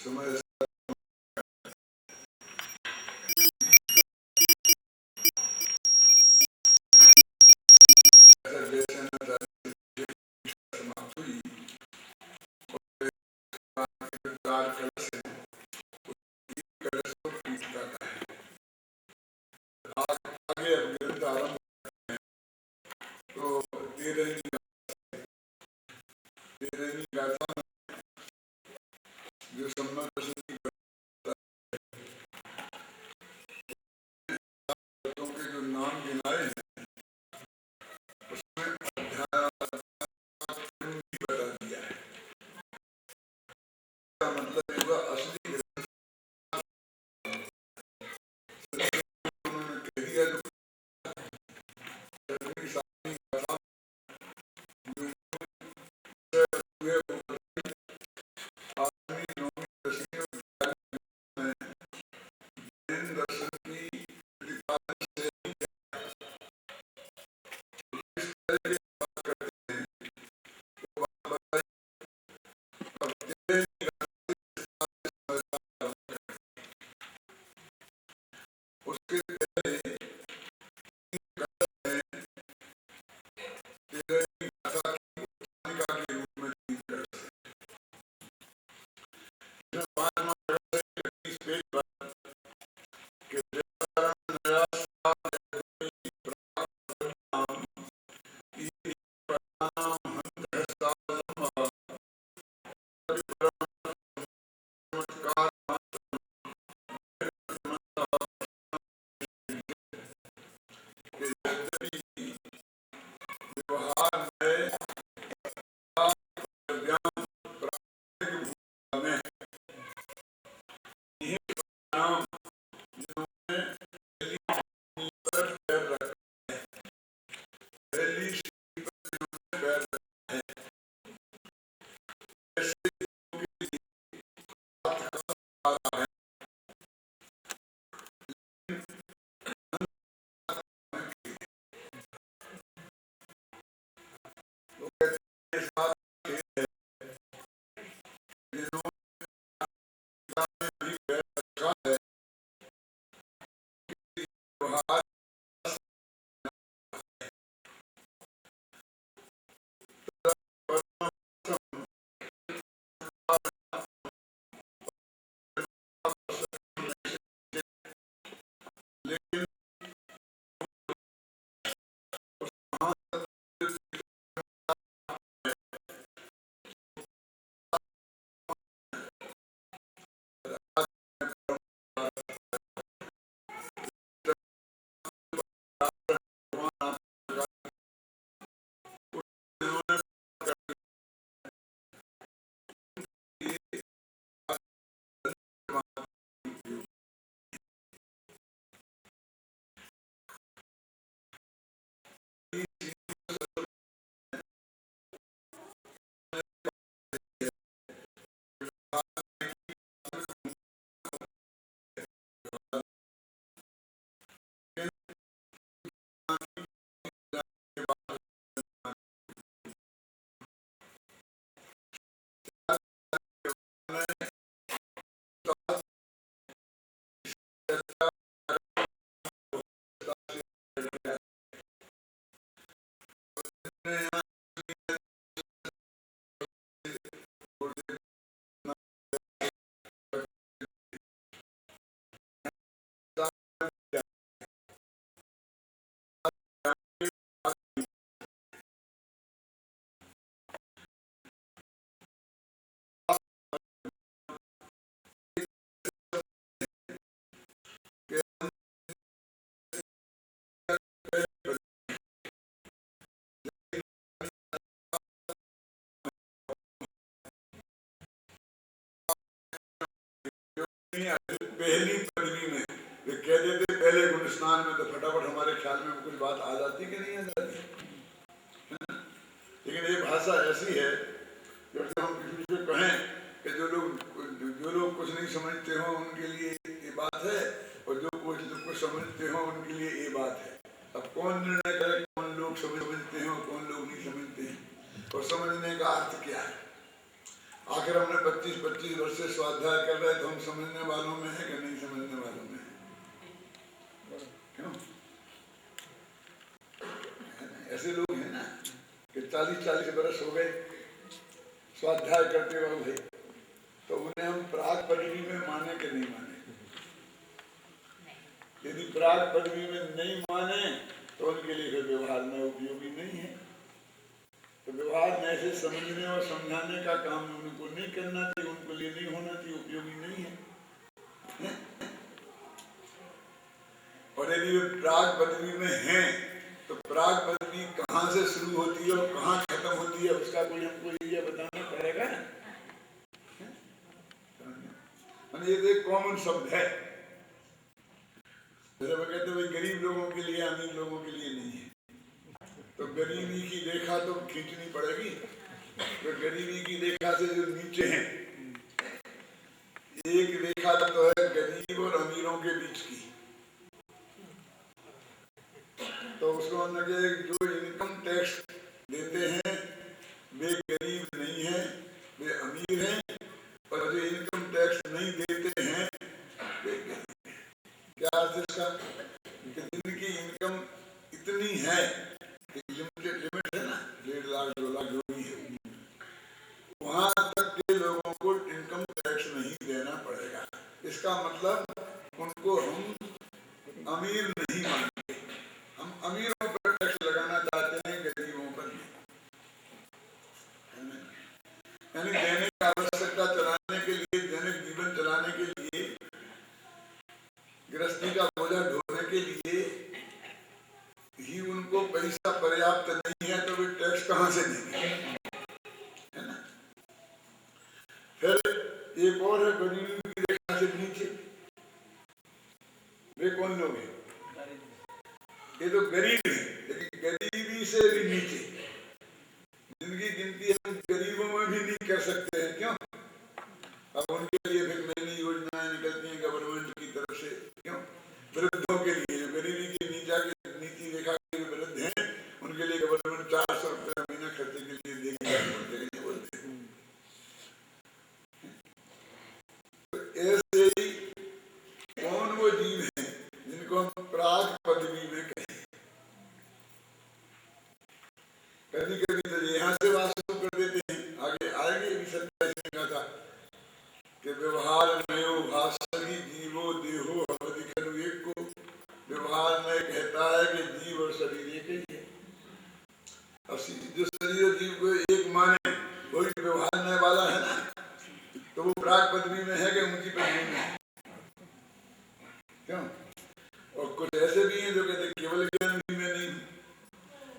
समय जो सम्मान के जो नाम गिनाए हैं उसमें अध्याय बता दिया है। का मतलब होगा असली उन्होंने कह दिया जो पहली पदवी में वे कहते थे पहले गुण स्नान में, तो फटाफट हमारे ख्याल में कुछ बात आ जाती कि नहीं आ जाती। लेकिन ये भाषा ऐसी है जब हम किसी से कहें कि जो लोग कुछ नहीं समझते हो उनके लिए ये बात है, और जो कुछ समझते हो उनके लिए ये बात है। अब कौन निर्णय करे कौन लोग समझते हैं और कौन लोग नहीं समझते हैं, और समझने का अर्थ क्या है? आखिर हमने 25-25 वर्ष से स्वाध्याय कर रहे, तो हम समझने वालों में है कि नहीं समझने वालों में है? क्यों? ऐसे लोग हैं ना कि 40-40 वर्ष हो गए स्वाध्याय करते हुए भाई, तो उन्हें हम प्राग पदवी में माने कि नहीं माने? यदि प्राग पदवी में नहीं माने तो उनके लिए फिर व्यवहार में उपयोगी नहीं है। तो व्यवहार में ऐसे समझने और समझाने का काम उनको नहीं करना चाहिए, उनके लिए नहीं होना चाहिए, उपयोगी नहीं है। और यदि वे प्राग पदवी में हैं तो प्राग पदवी कहाँ से शुरू होती है और कहाँ खत्म होती है, उसका कोई हमको एरिया बताना पड़ेगा। ये एक कॉमन शब्द है। जैसे वो कहते भाई गरीब लोगों के लिए, अमीर लोगों के लिए नहीं है, तो गरीबी की रेखा तो खींचनी पड़ेगी। तो गरीबी की रेखा से जो नीचे हैं, एक रेखा तो है गरीब और अमीरों के बीच की, तो उसको जो इनकम टैक्स देते हैं वे गरीब नहीं है, वे अमीर हैं, और जो इनकम टैक्स नहीं देते हैं वे गरीब हैं। क्या अर्थ इसका? जिनकी इनकम इतनी है, लिमिट है ना, 1.5 लाख 2 लाख जो भी है, वहां तक के लोगों को इनकम टैक्स नहीं देना पड़ेगा। इसका मतलब उनको हम अमीर नहीं मानते, हम अमीरों पर टैक्स लगाना चाहते हैं, गरीबों पर नहीं। यानी दैनिक आवश्यकता चलाने के लिए, दैनिक जीवन चलाने के लिए, गृहस्थी का बोझा ढोने के लिए ही उनको पैसा पर्याप्त नहीं है, तो वे टैक्स कहाँ से देंगे, है ना? फिर एक और है गरीबी की रेखा से नीचे, वे कौन लोग हैं? ये तो गरीब है, लेकिन गरीबी से भी नीचे, जिनकी गिनती हम गरीबों में भी नहीं कर सकते हैं। क्यों? अब उनके लिए फिर नई नई योजनाएं निकलती हैं गवर्नमेंट की तरफ से। क्यों? वृद्धों के लिए, जो गरीबी के नीचे के नीति रेखा के वृद्ध हैं, उनके लिए गवर्नमेंट 400 रुपये महीना खर्चे के लिए देगी बोलते हैं। तो ऐसे ही कौन वो जीव है जिनको हम प्राग पदवी में कहें? कभी कभी तो यहाँ से वास्तव कर देते हैं, आगे आएंगे भी सत्या था कि व्यवहार में भाषी जीवो देहो अवधिकनु एक को, व्यवहार में कहता है कि जीव और शरीर एक ही है। अब जो शरीर जीव को एक माने वही व्यवहार में वाला है ना, तो वो प्राग पदवी में है कि ऊंची पदवी में है? क्यों? और कुछ ऐसे भी हैं जो कहते केवल ज्ञान भी मैं नहीं,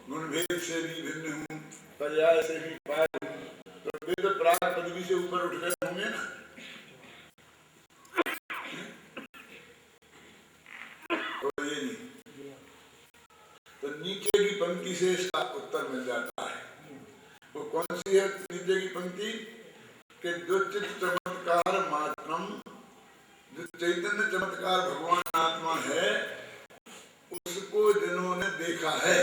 गुण भेद से भी भिन्न हूँ, पर्याय से भी पार हूँ, तो वे तो प्राग पदवी से ऊपर उठ गए होंगे ना। तो ये नहीं, तो नीचे की पंक्ति से इसका उत्तर मिल जाता है। वो कौन सी है नीचे की पंक्ति? कि जो चित्त चमत्कार मात्रम, जो चैतन्य चमत्कार भगवान आत्मा है, उसको जिन्होंने देखा है,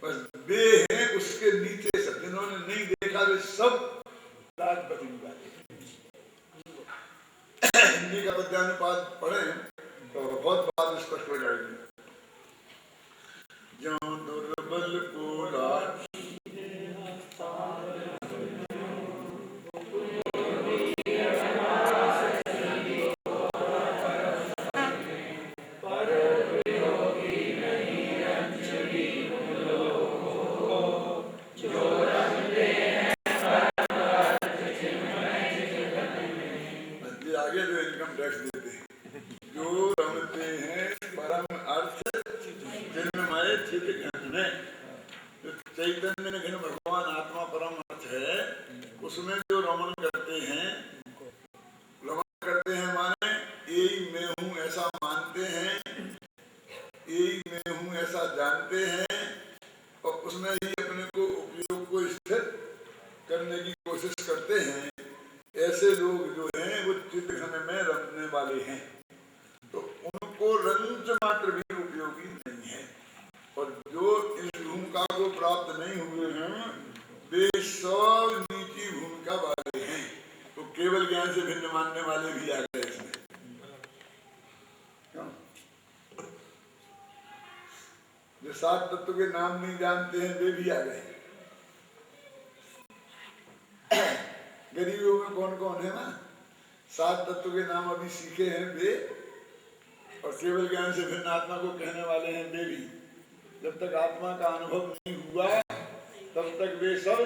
बस वे हैं उसके नीचे सब। जिन्होंने नहीं देखा वे सब प्राग पदवी वाले। हिंदी का पद्यानुपात पढ़े तो बहुत बात स्पष्ट हो जाएगी। जो दुर्बल को आगे जो इनकम टैक्स देते हैं, जो रमते हैं परम अर्थ चिन्मय चित घन में, जो चैतन्य घन भगवान आत्मा परम अर्थ है, उसमें जो रमण करते हैं माने यही मैं हूँ ऐसा मानते हैं, यही मैं हूँ ऐसा जानते हैं, और उसमें ही अपने को उपयोग को स्थिर करने की कोशिश करते हैं। ऐसे लोग जो हैं वो चित्त घन में रमने वाले हैं। भिन्न मानने वाले भी आ गए इसमें। क्यों? जो 7 तत्व के नाम नहीं जानते हैं वे भी आ गए। गरीबों में कौन कौन है ना? 7 तत्व के नाम अभी सीखे हैं वे, और केवल ज्ञान से भिन्न आत्मा को कहने वाले हैं वे भी। जब तक आत्मा का अनुभव नहीं हुआ तब तक वे सब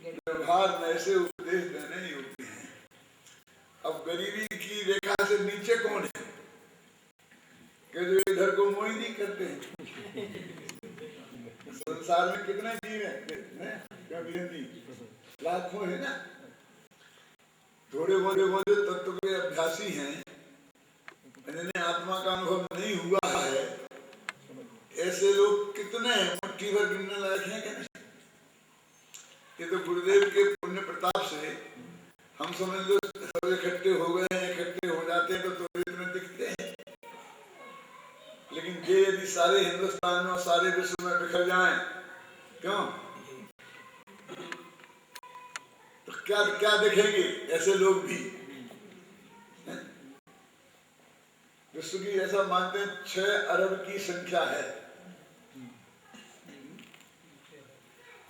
व्यवहार में ऐसे उपदेश देने योग्य हैं। अब गरीबी की रेखा से नीचे कौन है कि जो इधर को मोह नहीं करते हैं? संसार में कितने जीव हैं? लाखों है ना। थोड़े बहुत तत्व के अभ्यासी हैं, जिन्हें आत्मा का अनुभव नहीं हुआ है, ऐसे लोग कितने हैं? मुट्ठी भर गिनने लायक हैं क्या? ये तो गुरुदेव के पुण्य प्रताप से हम समझ लो सब इकट्ठे हो गए हैं। इकट्ठे हो जाते हैं तो इतने दिखते हैं, लेकिन ये यदि सारे हिंदुस्तान में और सारे विश्व में बिखर जाएं, क्यों तो क्या क्या दिखेंगे ऐसे लोग भी? विश्व की ऐसा मानते हैं 6 अरब की संख्या है।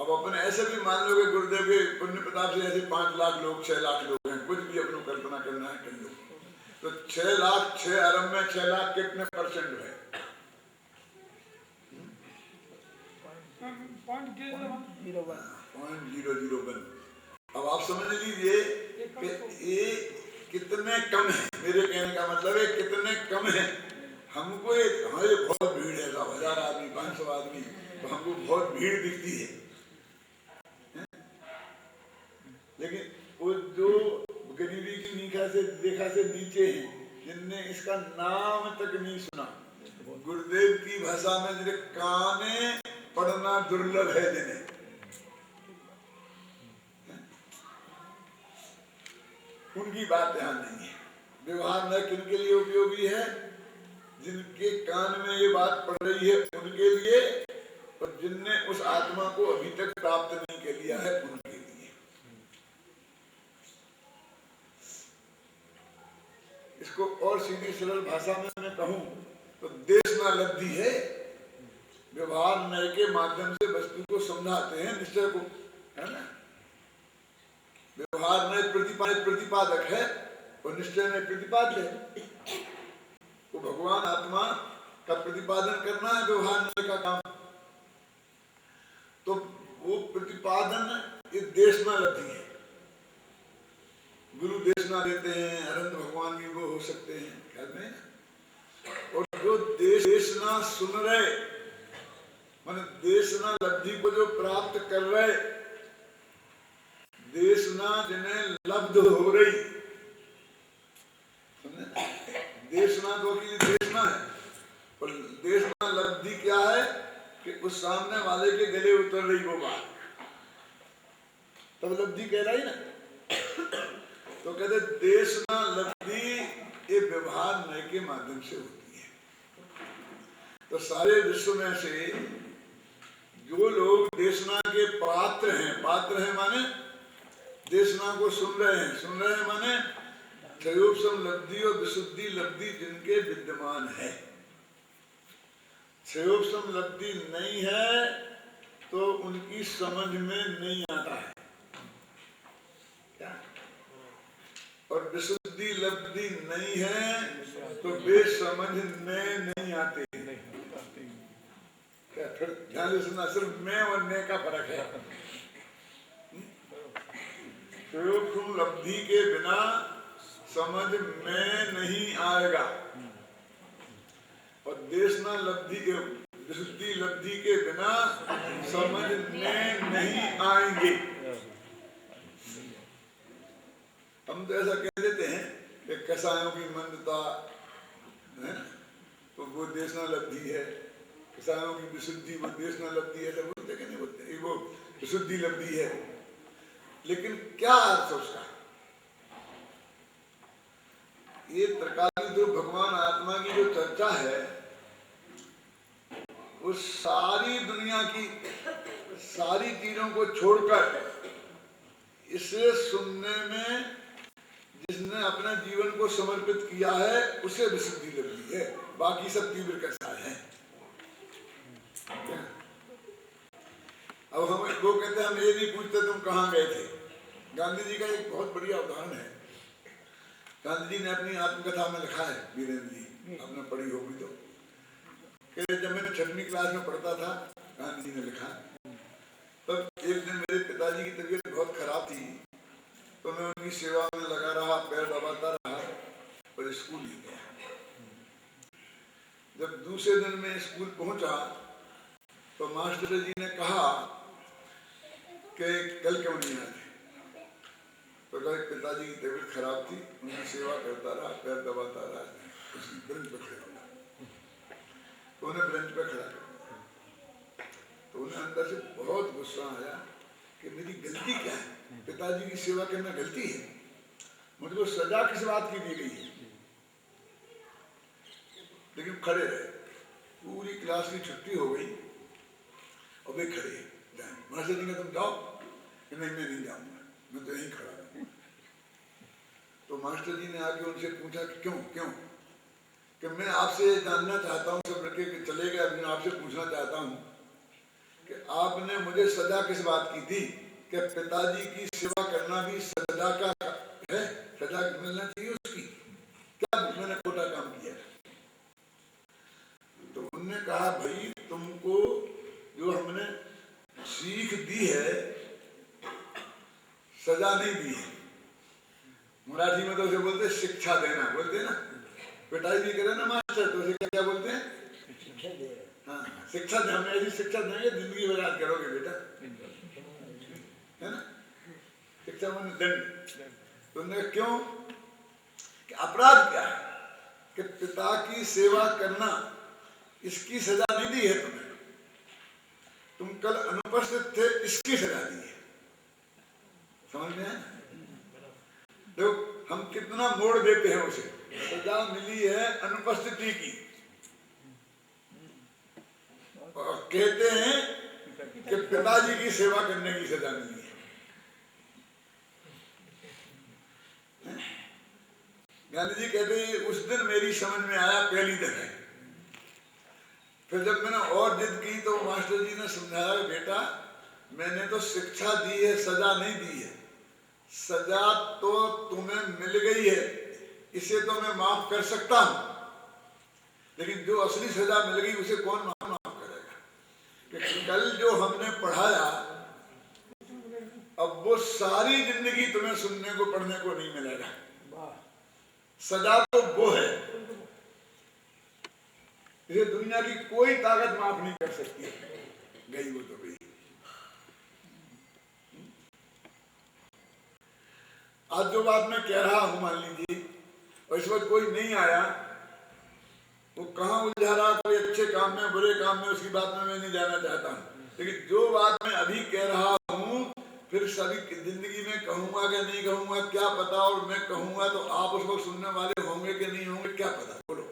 अब अपन ऐसे भी मान लो कि गुरुदेव के पुण्य प्रताप से ऐसे 5 लाख लोग 6 लाख लोग हैं, कुछ भी अपनी कल्पना करना है कर लो। तो 6 लाख 6 अरब में 6 लाख कितने परसेंट है? 0.001। अब आप समझ लीजिए कि ये कितने कम है। मेरे कहने का मतलब है कितने कम है। हमको हमारे बहुत भीड़ है, 1000 आदमी 500 आदमी, तो हमको बहुत भीड़ दिखती है। लेकिन वो जो गरीबी की रेखा से नीचे हैं, जिनने इसका नाम तक नहीं सुना, गुरुदेव की भाषा में जिन्हें काने पढ़ना दुर्लभ है, जिन्हें उनकी बात ध्यान नहीं है। व्यवहार में किनके लिए उपयोगी है? जिनके कान में ये बात पड़ रही है उनके लिए, और जिनने उस आत्मा को अभी तक प्राप्त नहीं कर लिया है उनके लिए। इसको और सीधी सरल भाषा में मैं कहूं तो देशना लब्धि है। व्यवहार नय के माध्यम से वस्तु को समझाते हैं, निश्चय को, है ना। व्यवहार में प्रतिपादक है और निश्चय में प्रतिपाद्य है। तो भगवान आत्मा का प्रतिपादन करना है व्यवहार में का काम। तो वो प्रतिपादन ये देशना लब्धि है। गुरु देशना देते हैं, अनंत भगवान भी वो हो सकते हैं, कहते हैं। और जो देशना सुन रहे, माने देशना लब्धि को जो प्राप्त कर रहे, देशना जिन्हें लब्ध हो रही, देशना तो की देशना है, और देशना लब्धि क्या है कि उस सामने वाले के गले उतर रही वो बात, तब लब्धि कहलाई ना। तो कहते देशना लब्धि ये व्यवहार नय के माध्यम से होती है। तो सारे विश्व में से जो लोग देशना के पात्र हैं माने देशना को सुन रहे हैं माने क्षयोपशम लब्धि और विशुद्धि लब्धि जिनके विद्यमान है। क्षयोपशम लब्धि नहीं है तो उनकी समझ में नहीं आता है क्या? और विशुद्धि लब्धि नहीं है तो वे समझ में नहीं आते क्या? फिर ध्यान से सुनना, सिर्फ मैं और ने का फर्क है। क्षयोपशम लब्धि के बिना समझ में नहीं आएगा, और देशना लब्धि के विशुद्धि लब्धि के बिना समझ में नहीं आएंगे। हम तो ऐसा कह देते हैं कि कसायों की मंदता है तो वो देशना लब्धि है, कसायों की विशुद्धि वो देशना लब्धि है, सब बोलते कि नहीं बोलते, वो विशुद्धि लब्धि है। लेकिन क्या अर्थ है उसका? ये त्रिकालीन भगवान आत्मा की जो चर्चा है, वो सारी दुनिया की सारी चीजों को छोड़कर इसे सुनने में को समर्पित किया है उसे विशुद्धि लगी है, बाकी सब तीव्र कषाय है। अब हम वो कहते हैं हम ये नहीं पूछते तुम कहाँ गए थे। गांधी जी का एक बहुत बढ़िया उदाहरण है। गांधी जी ने अपनी आत्मकथा में लिखा है, वीरेंद्र जी आपने पढ़ी होगी तो, कि जब मैं 6वीं क्लास में पढ़ता था, गांधी जी ने लिखा, तब एक दिन मेरे पिताजी की तबीयत बहुत खराब थी, तो मैं उनकी सेवा में लगा रहा, पैर दबाता रहा और स्कूल नहीं गया। जब दूसरे दिन मैं स्कूल पहुंचा तो मास्टर जी ने कहा कि कल क्यों नहीं आए थे? तो कहा पिताजी की तबीयत खराब थी, उनकी सेवा करता रहा, पैर दबाता रहा, उसकी ब्रेंच पे खड़ा रहा। तो उन्हें ब्रेंच पे खड़ा कर, तो उन्हें अंदर से बहुत गुस्सा आया कि मेरी गलती क्या है, पिताजी की सेवा करना गलती है, मुझको सजा किस बात की दी गई है? लेकिन खड़े रहे, पूरी क्लास की छुट्टी हो गई और वे खड़े हैं। मास्टर जी ने तुम जाओ कि नहीं मैं नहीं जाऊंगा, मैं तो यहीं खड़ा हूं। तो मास्टर जी ने आके उनसे पूछा कि क्यों क्यों? कि मैं आपसे जानना चाहता हूँ, सब लड़के के चले गए, अभी मैं आपसे पूछना चाहता हूँ कि आपने मुझे सजा किस बात की थी? कि पिताजी की सेवा करना भी सजा का है, सजा मिलना चाहिए उसकी, क्या मैंने खोटा काम किया? तो उन्होंने कहा भाई तुमको जो हमने सीख दी है, सजा नहीं दी है। मराठी में तो उसे बोलते शिक्षा देना, बोलते ना, पिटाई भी करे ना मास्टर तो उसे क्या बोलते हैं? शिक्षा दे। हाँ, शिक्षा दे, हमें ऐसी शिक्षा देंगे जिंदगी बर्बाद करोगे बेटा, है ना? शिक्षा माने दंड। तो उन्होंने क्यों कि अपराध क्या है कि पिता की सेवा करना, इसकी सजा नहीं दी है तुम्हें, तुम कल अनुपस्थित थे इसकी सजा दी है। समझ में है? देखो हम कितना मोड़ देते हैं उसे, सजा मिली है अनुपस्थिति की और कहते हैं कि पिताजी की सेवा करने की सजा मिली है। गांधी जी कहते हैं उस दिन मेरी समझ में आया पहली दफे। फिर जब मैंने और जिद की तो मास्टर जी ने समझाया बेटा मैंने तो शिक्षा दी है, सजा नहीं दी है। सजा तो तुम्हें मिल गई है, इसे तो मैं माफ कर सकता हूं, लेकिन जो असली सजा मिल गई उसे कौन माफ करेगा? कि कल जो हमने पढ़ाया अब वो सारी जिंदगी तुम्हें सुनने को पढ़ने को नहीं मिलेगा। सजा तो वो है, इसे दुनिया की कोई ताकत माफ नहीं कर सकती। गई वो तो गई। आज जो बात मैं कह रहा हूं मान लीजिए और इस वक्त कोई नहीं आया, वो कहां उलझा रहा, कोई अच्छे काम में बुरे काम में, उसकी बात में मैं नहीं जाना चाहता हूं। लेकिन जो बात मैं अभी कह रहा हूं फिर सभी जिंदगी में कहूंगा कि नहीं कहूंगा क्या पता, और मैं कहूंगा तो आप उस वक्त सुनने वाले होंगे कि नहीं होंगे क्या पता। बोलो,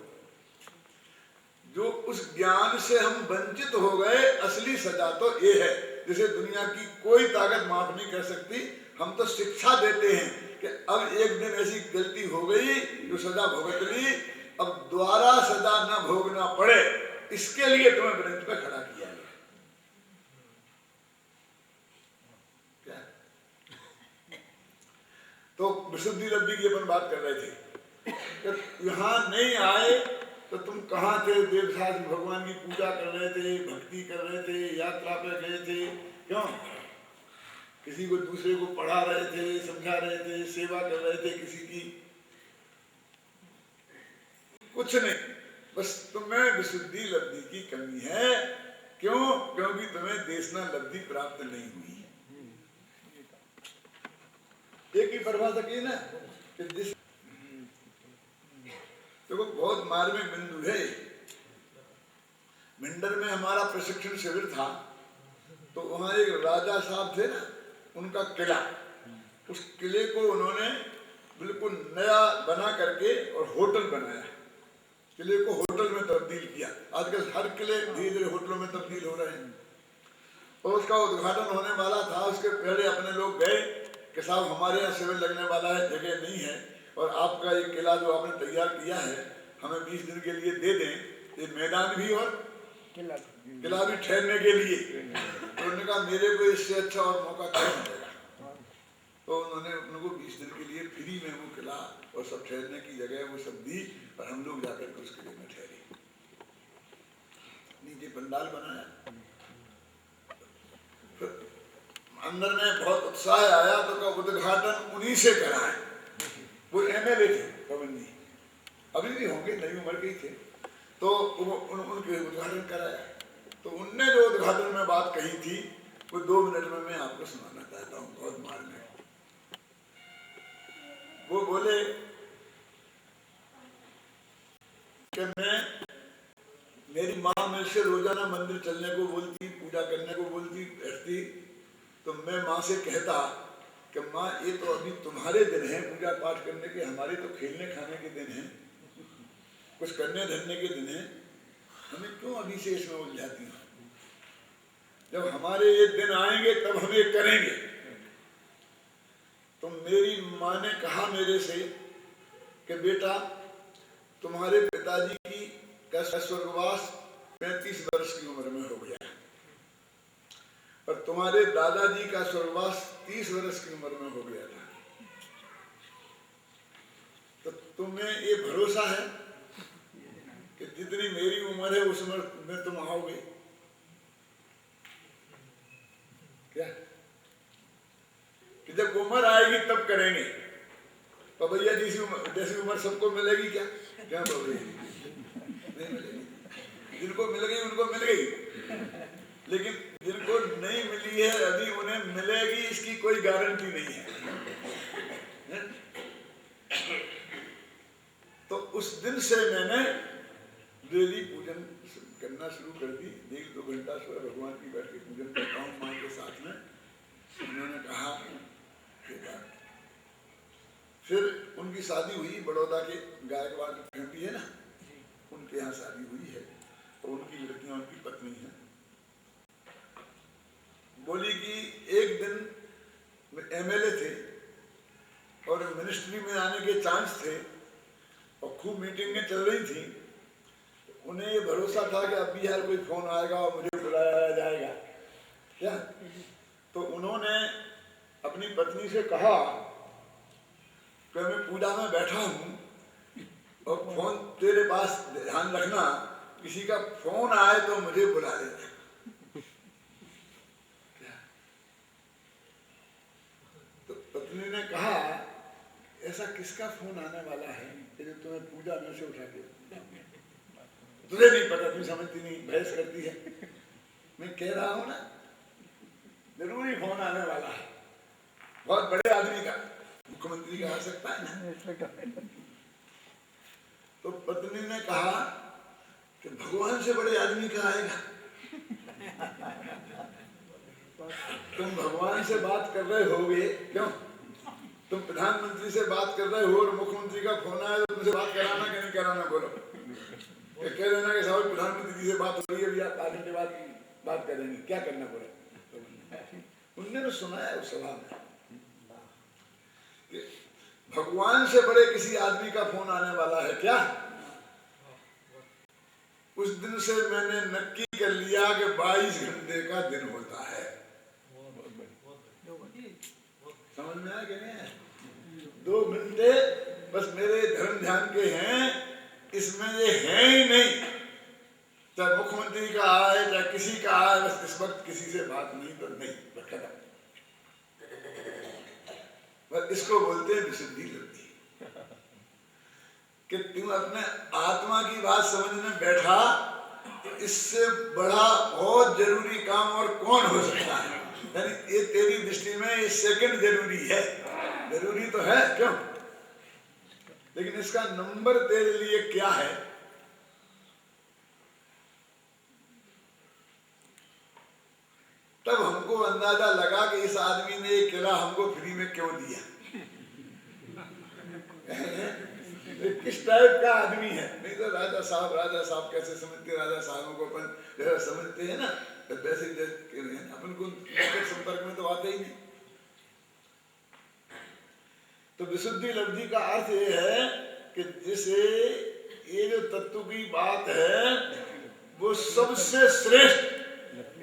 जो उस ज्ञान से हम वंचित हो गए, असली सजा तो ये है जिसे दुनिया की कोई ताकत माफ नहीं कर सकती। हम तो शिक्षा देते हैं कि अब एक दिन ऐसी गलती हो गई जो सजा भुगत ली, अब दोबारा सजा न भोगना पड़े, इसके लिए तुम्हें ब्रेंच पे खड़ा किया गया। क्या? तो विशुद्धि लब्धि की अपन बात कर रहे थे, यहां नहीं आए तो तुम कहाँ थे? देवसाज भगवान की पूजा कर रहे थे, भक्ति कर रहे थे, यात्रा पे गए थे, क्यों? किसी को दूसरे को पढ़ा रहे थे, समझा रहे थे, सेवा कर रहे थे किसी की, कुछ नहीं, बस तुम्हें विशुद्धि लब्धि की कमी है। क्यों? क्योंकि तुम्हें देशना लब्धि प्राप्त नहीं हुई है। एक ही परिभाषा की ना कि जिस तो वो बहुत मार्मिक बिंदु है। भिंडर में हमारा प्रशिक्षण शिविर था, तो वहां एक राजा साहब थे ना, उनका किला, उस किले को उन्होंने बिल्कुल नया बना करके और होटल बनाया, किले को होटल में तब्दील किया। आजकल हर किले धीरे धीरे होटलों में तब्दील हो रहे हैं। और उसका उद्घाटन होने वाला था, उसके पहले अपने लोग गए कि साहब हमारे यहाँ शिविर लगने वाला है, जगह नहीं है। और आपका ये किला जो आपने तैयार किया है हमें 20 दिन के लिए दे दें, ये मैदान भी और किला भी ठहरने के लिए। तो उन्होंने कहा मेरे को इससे अच्छा और मौका क्या मिलेगा। तो उन्होंने उनको 20 दिन के लिए फ्री में वो किला और सब ठहरने की जगह वो सब दी और हम लोग जाकर के उस किले में ठहरे। नीचे पंडाल बनाया, अंदर में बहुत उत्साह आया तो का उद्घाटन उन्हीं से कराए। वो एमएलए थे पवन जी, अभी भी होंगे, नई उम्र के ही थे। तो उनके उद्घाटन कराया। तो उनने जो उद्घाटन में बात कही थी वो 2 मिनट में मैं आपको सुनाना चाहता हूँ, बहुत मार में। वो बोले कि मेरी माँ मुझसे रोजाना मंदिर चलने को बोलती, पूजा करने को बोलती, बैठती, तो मैं माँ से कहता कि माँ ये तो अभी तुम्हारे दिन हैं पूजा पाठ करने के, हमारे तो खेलने खाने के दिन हैं, कुछ करने धरने के दिन हैं, हमें क्यों अभी से इसमें उलझाती हो। जब हमारे ये दिन आएंगे तब हम ये करेंगे। तो मेरी माँ ने कहा मेरे से कि बेटा तुम्हारे पिताजी की का स्वर्गवास 35 वर्ष की उम्र में हो गया और तुम्हारे दादाजी का स्वर्गवास 30 वर्ष की उम्र में हो गया था। तो तुम्हें ये भरोसा है कि जितनी मेरी उम्र है उस उम्र में तुम आओगे क्या? कि जब उम्र आएगी तब करेंगे। तो भैया जैसी उम्र सबको मिलेगी क्या? क्या बोलेगी? नहीं मिलेगी। जिनको मिल गई उनको मिल गई, लेकिन जिनको नहीं मिली है अभी उन्हें मिलेगी इसकी कोई गारंटी नहीं है। तो उस दिन से मैंने डेली पूजन करना शुरू कर दी। 1-2 घंटा सुबह भगवान की बैठ के पूजन करता हूँ माँ के साथ में। उन्होंने कहा फिर उनकी शादी हुई, बड़ौदा के गायकवाड़ की फैमिली है ना, उनके यहाँ शादी हुई है और उनकी लड़कियां उनकी पत्नी है। बोली कि एक दिन एमएलए थे और मिनिस्ट्री में आने के चांस थे और खूब मीटिंगें चल रही थी। उन्हें ये भरोसा था कि अब भी यार कोई फोन आएगा और मुझे बुलाया जाएगा क्या। तो उन्होंने अपनी पत्नी से कहा कि मैं पूजा में बैठा हूँ और फोन तेरे पास ध्यान रखना, किसी का फोन आए तो मुझे बुला लेना। तो पत्नी ने कहा ऐसा किसका फोन आने वाला है कि जो तुम्हें पूजा में से उठा के, तुझे नहीं पता, तुम समझती नहीं, बहस करती है। मैं कह रहा हूं ना जरूरी फोन आने वाला है, बहुत बड़े आदमी का, मुख्यमंत्री का आ सकता है ना। तो पत्नी ने कहा कि भगवान से बड़े आदमी का आएगा। तुम भगवान से बात कर रहे होगे क्यों? तुम प्रधानमंत्री से बात कर रहे हो और मुख्यमंत्री का फोन आया तो तुमसे बात कराना कि नहीं कराना? बोलो। कह देना कि साहब प्रधानमंत्री जी से बात हो रही है, अभी आप आने के बाद बात करेंगे, क्या करना पड़े? उनने तो सुनाया उस सभा में कि भगवान से बड़े किसी आदमी का फोन आने वाला है क्या। उस दिन से मैंने नक्की कर लिया कि 22 घंटे का दिन होता है। समझ में आया कि नहीं? 2 घंटे बस मेरे धर्म ध्यान के हैं, इसमें ये है ही नहीं। चाहे मुख्यमंत्री का आए चाहे किसी का आए, बस इस वक्त किसी से बात नहीं तो नहीं, बस खत्म। बस इसको बोलते हैं विशुद्धि लब्धि। कि तुम अपने आत्मा की बात समझने बैठा, इससे बड़ा बहुत जरूरी काम और कौन हो सकता है। यानी ये तेरी दृष्टि में ये सेकंड जरूरी है, जरूरी तो है क्यों, लेकिन इसका नंबर तेरे लिए क्या है? तब हमको अंदाजा लगा कि इस आदमी ने ये किला हमको फ्री में क्यों दिया। किस टाइप का आदमी है। नहीं तो राजा साहब कैसे समझते, राजा साहबों को अपन जैसा समझते हैं ना, तो वैसे अपन को संपर्क में तो आते ही नहीं। तो विशुद्धि लब्धि का अर्थ ये है कि जिसे ये जो तत्व की बात है वो सबसे श्रेष्ठ,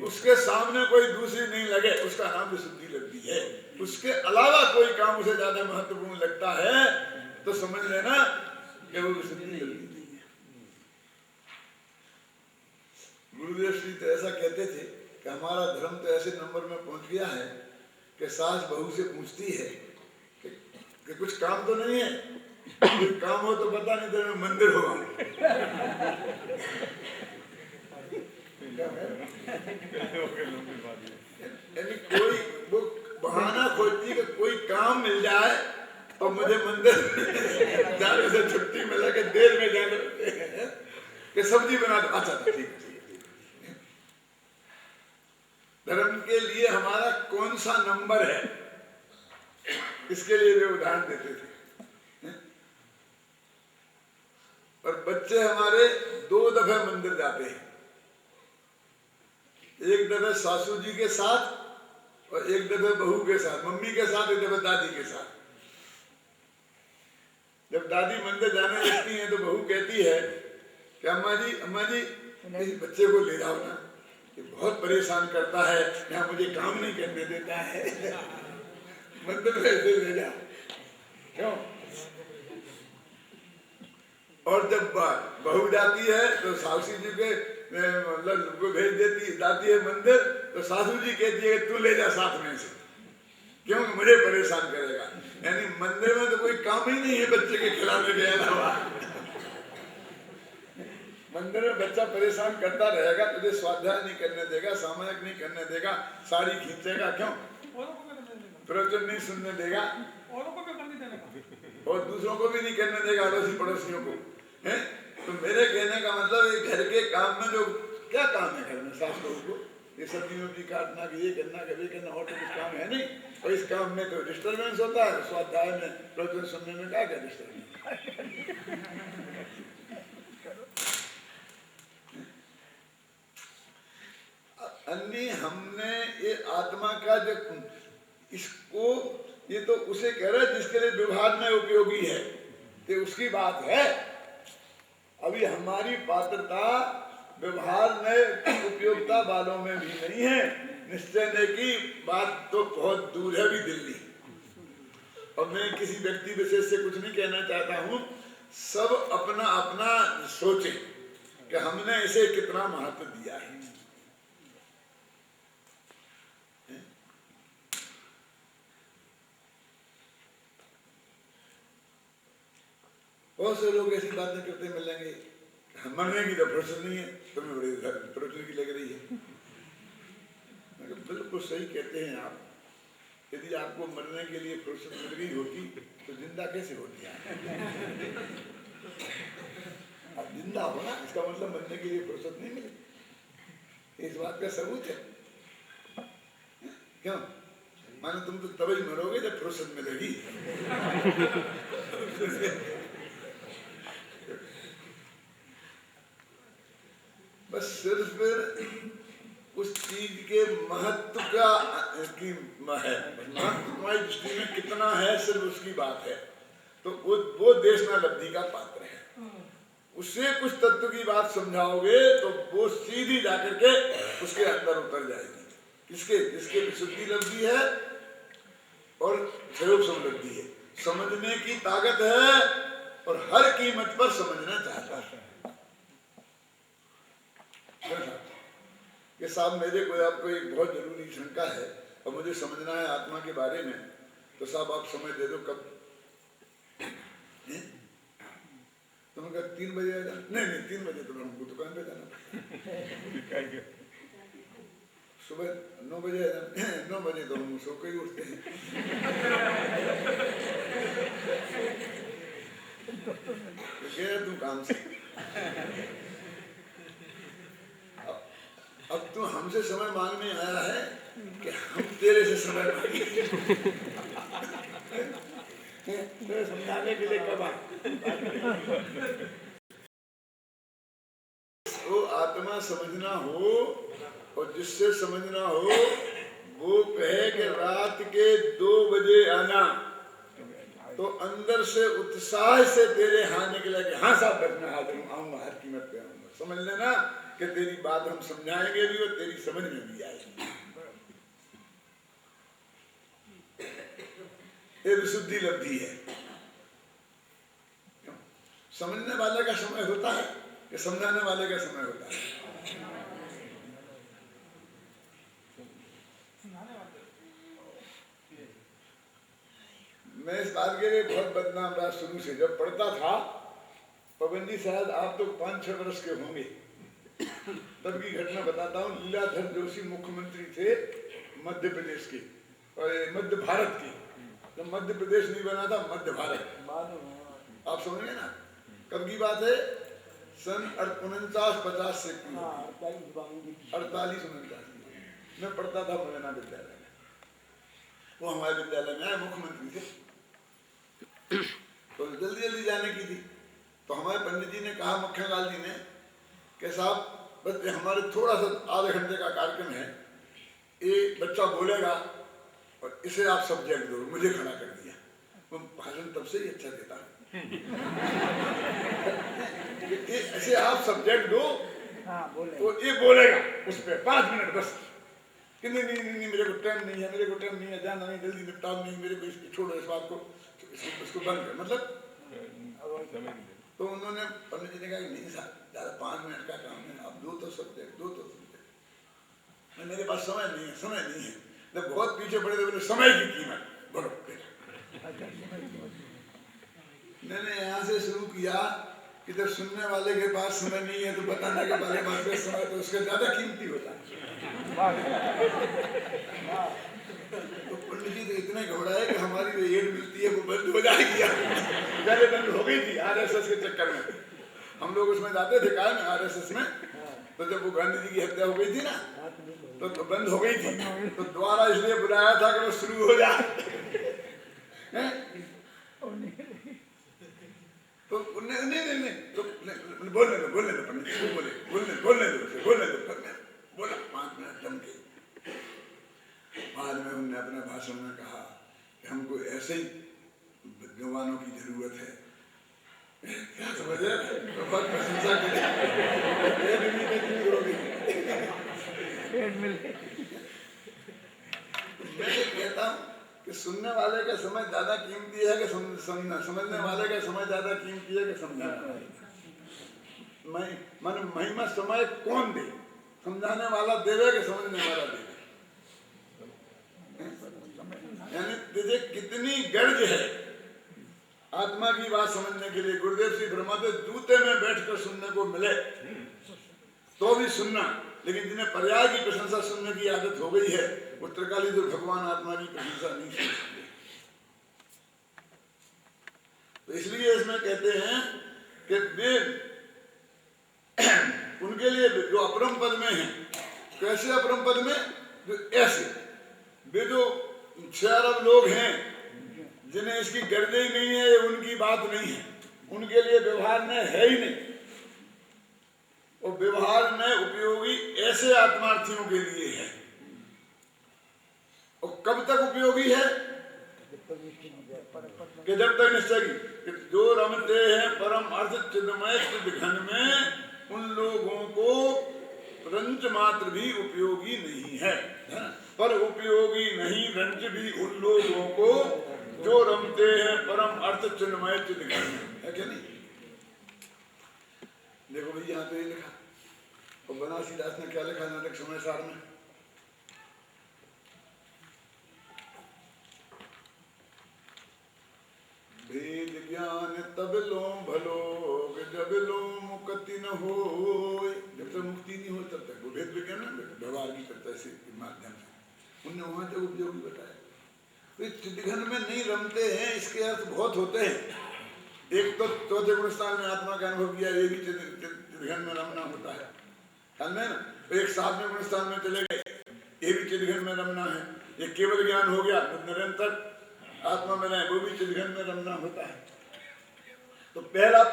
उसके सामने कोई दूसरी नहीं लगे, उसका नाम विशुद्धि लब्धि है। उसके अलावा कोई काम उसे ज्यादा महत्वपूर्ण लगता है तो समझ लेना कि वो विशुद्धि लब्धि नहीं है। गुरुदेव श्री तो ऐसा कहते थे कि हमारा धर्म तो ऐसे नंबर में पहुंच गया है कि सास बहू से पूछती है कि कुछ काम तो नहीं है, कोई काम हो तो पता नहीं तेरे में मंदिर होगा। यानी कोई वो बहाना खोजती कि कोई काम मिल जाए तो मुझे मंदिर जाने से छुट्टी मिला के देर में जाने कि सब्जी बना दो। अच्छा ठीक है। धर्म के लिए हमारा कौन सा नंबर है, इसके लिए वे उदाहरण देते थे। और बच्चे हमारे 2 दफे मंदिर जाते हैं, एक दफे सासू जी के साथ और एक दफे बहू के साथ, मम्मी के साथ, एक दफे दादी के साथ। जब दादी मंदिर जाने लगती हैं तो बहू कहती है कि अम्मा जी इस बच्चे को ले जाओ ना, ये बहुत परेशान करता है, यहाँ मुझे काम नहीं करने देता है, मंदिर में ऐसे ले जा। क्यों? और जब बहू जाती है तो सासू जी के मतलब को भेज देती जाती है मंदिर, तो सासू जी कहती है तू ले जा साथ में से, क्यों मुझे परेशान करेगा। यानी मंदिर में तो कोई काम ही नहीं है बच्चे के खिलाने के अलावा। मंदिर में बच्चा परेशान करता रहेगा, तुझे स्वाध्याय नहीं करने देगा, सामायिक नहीं करने देगा, साड़ी खींचेगा, क्यों प्रवचन नहीं सुनने देगा, और दूसरों को भी नहीं करने देगा, अड़ोसी पड़ोसियों को है। तो मेरे कहने का मतलब ये घर के काम में जो क्या काम है घर में सास बहू को, ये सब्जियों की काटना, ये करना, वे करना, और तो कुछ काम है नहीं। और इस काम में तो डिस्टर्बेंस होता है, स्वाध्याय में प्रवचन सुनने में क्या डिस्टर्बेंस। अन्य हमने ये आत्मा का जो इसको, ये तो उसे कह रहे जिसके लिए व्यवहार में उपयोगी है, तो उसकी बात है। अभी हमारी पात्रता व्यवहार में उपयोगिता वालों में भी नहीं है। निश्चय की बात तो बहुत दूर है भी दिल्ली। और मैं किसी व्यक्ति विशेष से कुछ नहीं कहना चाहता हूँ, सब अपना अपना सोचे कि हमने इसे कितना महत्व दिया है। बहुत से लोग ऐसी बातें करते मिलेंगे, मरने की तो फुर्सत नहीं है, तुम्हें बड़ी प्रवचन की लग रही है। बिल्कुल सही कहते हैं आप। यदि आपको मरने के लिए फुर्सत मिल गई होती तो जिंदा कैसे होती है? आप जिंदा हो ना, इसका मतलब मरने के लिए फुर्सत नहीं मिली। इस बात का सबूत है। क्यों? मानो तुम तो तभी मरोगे जब फुर्सत मिलेगी। बस सिर्फ उस चीज के महत्व का की है, महत्व तुम्हारी दृष्टि में कितना है, सिर्फ उसकी बात है। तो वो देशना लब्धि का पात्र है। उससे कुछ तत्व की बात समझाओगे तो वो सीधी जाकर के उसके अंदर उतर जाएगी। किसके? जिसके विशुद्धि लब्धि है और स्वरूप समलब्धि है, समझने की ताकत है और हर कीमत पर समझना चाहता है। कि साहब मेरे को आपको एक बहुत जरूरी शंका है और मुझे समझना है आत्मा के बारे में, तो साहब आप समय दे दो। कब? तुमने कहा 3 बजे आ जाना। नहीं 3 बजे तो हमको दुकान पे जाना। सुबह 9 बजे आ जाना। 9 बजे तो हम सो के ही उठते हैं। तो गया तू काम से। अब तू हमसे समय मांगने आया है कि हम तेरे से समय मांगे। तो समझाने के लिए कब वो आत्मा समझना हो और जिससे समझना हो वो कहे कि रात के 2 बजे आना, तो अंदर से उत्साह से तेरे हाँ निकला कि हाँ साहब बस मैं हाजिर हूँ, आऊंगा, हर कीमत पे आऊंगा। समझ लेना कि तेरी बात हम समझाएंगे भी और तेरी समझ में भी आएगी। ये विशुद्धि लब्धि है। समझने वाले का समय होता है कि समझाने वाले का समय होता है? मैं इस बात के लिए बहुत बदनाम रहा शुरू से। जब पढ़ता था, पवन जी शायद आप तो 5-6 वर्ष के होंगे, तब की घटना बताता हूँ। लीलाधर जोशी मुख्यमंत्री थे मध्य प्रदेश के और मध्य भारत के। जब मध्य प्रदेश नहीं बना था, मध्य भारत, आप समझेंगे ना कब की बात है? सन 49-50 से 48-49 में पढ़ता था मुरैना विद्यालय में। वो हमारे विद्यालय में आए, मुख्यमंत्री थे, तो जल्दी जल्दी जाने की थी। तो हमारे पंडित जी ने कहा, मक्खनलाल जी ने, कि साहब बस हमारे थोड़ा सा आधे घंटे का कार्यक्रम है, ये बच्चा बोलेगा और इसे आप सब्जेक्ट दो। मुझे खड़ा कर दिया। वो भाषण तब से ही अच्छा देता है। ऐसे आप सब्जेक्ट दो, तो ये बोलेगा उस पर 5 मिनट बस। कि नहीं नहीं नहीं मेरे को टाइम नहीं है, मेरे को टाइम नहीं है, जाना नहीं, जल्दी निपटाओ, नहीं मेरे को छोड़ो इस बात को, इसको बंद कर। मतलब तो उन्होंने पंडित जी ने कहा कि नहीं साहब ज़्यादा 5 मिनट का काम है, आप दो तो सब्जेक्ट। मेरे पास समय नहीं है, समय नहीं है। जब बहुत पीछे पड़े थे, बोले समय की कीमत बोलो। मैंने यहाँ से शुरू किया कि जब सुनने वाले के पास समय नहीं है तो बताने के वाले पास समय तो उसका ज्यादा कीमती होता है। तो पंडित जी तो इतने घबराए कि हमारी जो एड मिलती है वो बंद हो जाएगी। पहले बंद हो गई थी आरएसएस के चक्कर में। हम लोग उसमें जाते थे काय में, आरएसएस में। तो जब वो गांधी जी की हत्या हो गई थी ना, तो बंद हो गई थी। तो दोबारा इसलिए बुलाया था कि वो शुरू हो जाए। तो नहीं तो बोलने दो पंडित जी को, बोलने दो। बोला 5 मिनट जम के। बाद में उन्होंने अपने भाषण में कहा कि हमको ऐसे ही विद्वानों की जरूरत है। क्या समझे? तो बहुत प्रशंसा करें। मैं कहता हूँ कि सुनने वाले का समय ज्यादा कीमती है कि समझने वाले का समय ज्यादा कीमती है कि समझाने वाले का? महिमा समय कौन दे? समझाने वाला देवे कि समझने वाला देवे? यानी तुझे कितनी गर्ज है आत्मा की बात समझने के लिए। गुरुदेव श्री फरमाते जूते में बैठकर सुनने को मिले तो भी सुनना, लेकिन जिन्हें पर्याय की प्रशंसा सुनने की आदत हो गई है वो त्रिकाली जो भगवान आत्मा की प्रशंसा नहीं सुन सकते। तो इसलिए इसमें कहते हैं कि वे उनके लिए जो अपरम पद में है। कैसे अपरम पद में? जो ऐसे वे जो 6 अरब लोग हैं जिन्हें इसकी गर्ज ही नहीं है, उनकी बात नहीं है, उनके लिए व्यवहार में है ही नहीं। और व्यवहार में उपयोगी ऐसे आत्मार्थियों के लिए है। और कब तक उपयोगी है? कि जब तक निश्चय की जो रमते हैं परम अर्थ चिन्मय चिद घन में, उन लोगों को रंच मात्र भी उपयोगी नहीं है। पर उपयोगी नहीं रंच भी उन लोगों को जो रमते हैं परम अर्थ चिन्मय चिद घन में, है क्या नहीं? देखो भाई यहाँ पे लिखा, और बनारसी दास ने क्या लिखा नाटक समय सार में? भेद ज्ञान तब लो भलो जब लो मुक्ति न हो। जब तक मुक्ति नहीं हो तब तक वो भेद विज्ञान व्यवहार की करता है माध्यम से। उनने वहां तक उपयोगी बताया। तो चिदघन में नहीं रमते हैं, इसके अर्थ बहुत होते हैं। एक तो चौथे गुण स्थान में आत्मा का अनुभव किया, ये भी चिदघन में रमना होता है, समझ में ना? तो एक 7वें गुण स्थान में चले गए, ये भी चिदघन में रमना है। एक केवल ज्ञान हो गया, निरंतर आत्मा में रहे, वो भी चिदघन में रमना होता है। तो पहला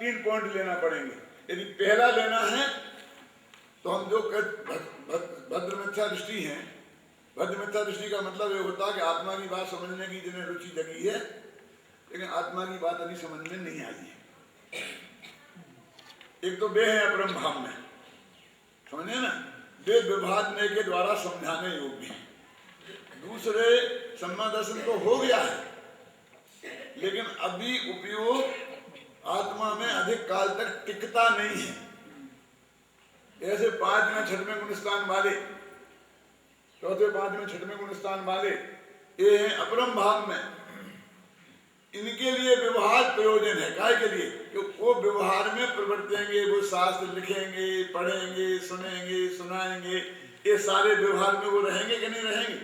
3 पॉइंट लेना पड़ेंगे। यदि पहला लेना है तो हम जो भद्र मिथ्या दृष्टि है, भद्र मिथ्या दृष्टि का मतलब ये होता है कि आत्मा की बात समझने की जिन्हें रुचि जगी है, लेकिन आत्मा की बात अभी समझ में नहीं आई है। एक तो वे है अपरम भाव में, समझे ना, वे विभाजने के द्वारा समझाने योग्य हैं। दूसरे सम्मा दर्शन तो हो गया है, लेकिन अभी उपयोग आत्मा में अधिक काल तक टिकता नहीं है। ऐसे 5वें 6वें गुण स्थान वाले, चौथे 5वें 6वें गुण स्थान वाले ये हैं अपरम भाव में। इनके लिए व्यवहार प्रयोजन है। काय के लिए? क्योंकि वो व्यवहार में प्रवर्तेंगे, वो शास्त्र लिखेंगे, पढ़ेंगे, सुनेंगे, सुनाएंगे, ये सारे व्यवहार में वो रहेंगे कि नहीं रहेंगे?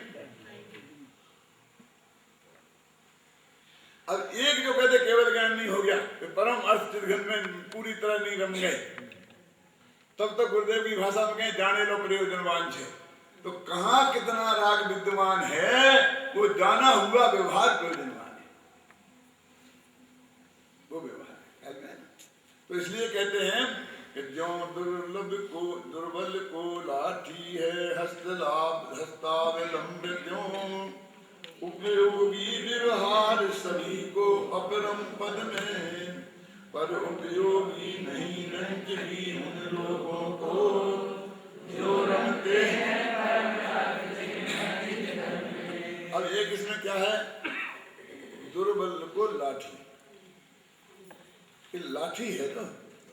अब एक जो कहते केवल ज्ञान नहीं हो गया, तो परम अर्थ चिदघन में पूरी तरह नहीं रम गए, तब तक गुरुदेव की भाषा में कहें जाने लो प्रयोजनवान छे। तो कहाँ कितना राग विद्यमान है वो जाना हुआ व्यवहार प्रयोजनवान है, वो व्यवहार है। तो इसलिए कहते हैं कि ज्यों दुर्लभ को दुर्बल को लाठी है हस्तावलंब, त्यों उपयोगी व्यवहार सभी को अपरम पद में, पर उपयोगी नहीं रंज भी उन लोगों को जो रमते हैं। अब एक इसमें क्या है, दुर्बल को लाठी, ये लाठी है ना,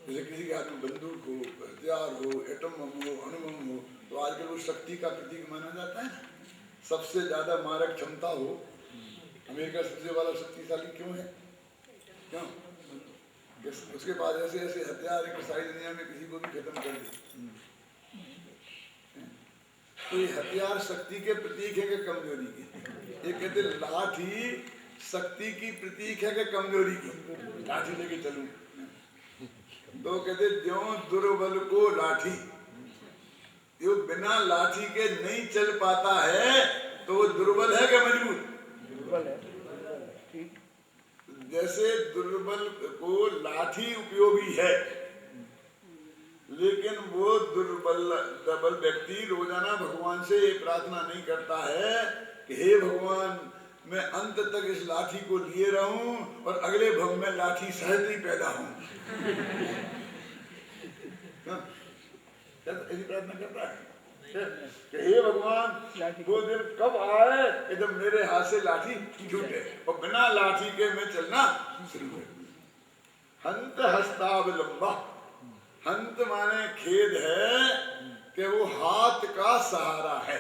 जैसे किसी के हाथ में बंदूक हो, हथियार हो, एटम बम हो, अणुबम हो, तो आजकल वो शक्ति का प्रतीक माना जाता है। सबसे ज्यादा मारक क्षमता हो, अमेरिका सबसे बड़ा शक्तिशाली क्यों है? क्यों? उसके पास ऐसे ऐसे हथियार है कि सारी दुनिया में किसी को भी खत्म कर दे। तो ये हथियार शक्ति के प्रतीक है कि कमजोरी के? ये कहते लाठी शक्ति की प्रतीक है कि कमजोरी की? लाठी लेके चलूं तो कहते ज्यों दुर्बल को लाठी, जो बिना लाठी के नहीं चल पाता है तो वो दुर्बल है कि मजबूत? दुर्बल है। जैसे दुर्बल को लाठी उपयोगी है, लेकिन वो दुर्बल व्यक्ति रोजाना भगवान से ये प्रार्थना नहीं करता है कि हे भगवान मैं अंत तक इस लाठी को लिए रहूं और अगले भव में लाठी सहज ही पैदा हूं। ऐसी प्रार्थना करता है कि हे भगवान वो दिन कब आए कि जब मेरे हाथ से लाठी छूटे और बिना लाठी के मैं चलना शुरू कर। हंत हस्तावलंबा, हंत माने खेद है कि वो हाथ का सहारा है,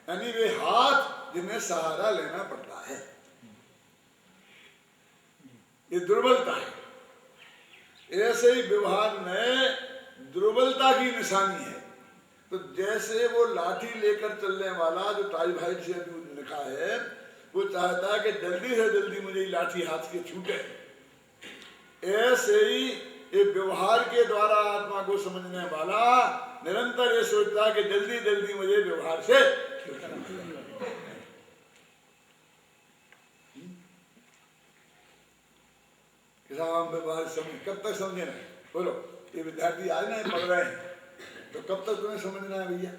यानी वे हाथ जिन्हें सहारा लेना पड़ता है, ये दुर्बलता है। ऐसे ही व्यवहार में दुर्बलता की निशानी है। तो जैसे वो लाठी लेकर चलने वाला जो टाई भाई से अभी लिखा है, वो चाहता है कि जल्दी से जल्दी मुझे लाठी हाथ के छूटे, ऐसे ही ये व्यवहार के द्वारा आत्मा को समझने वाला निरंतर ये सोचता है कि जल्दी जल्दी मुझे व्यवहार से किसान व्यवहार समझ। कब तक समझे ना? बोलो, ये विद्यार्थी आज ना पढ़ रहे हैं तो कब तक तुम्हें समझना है भैया?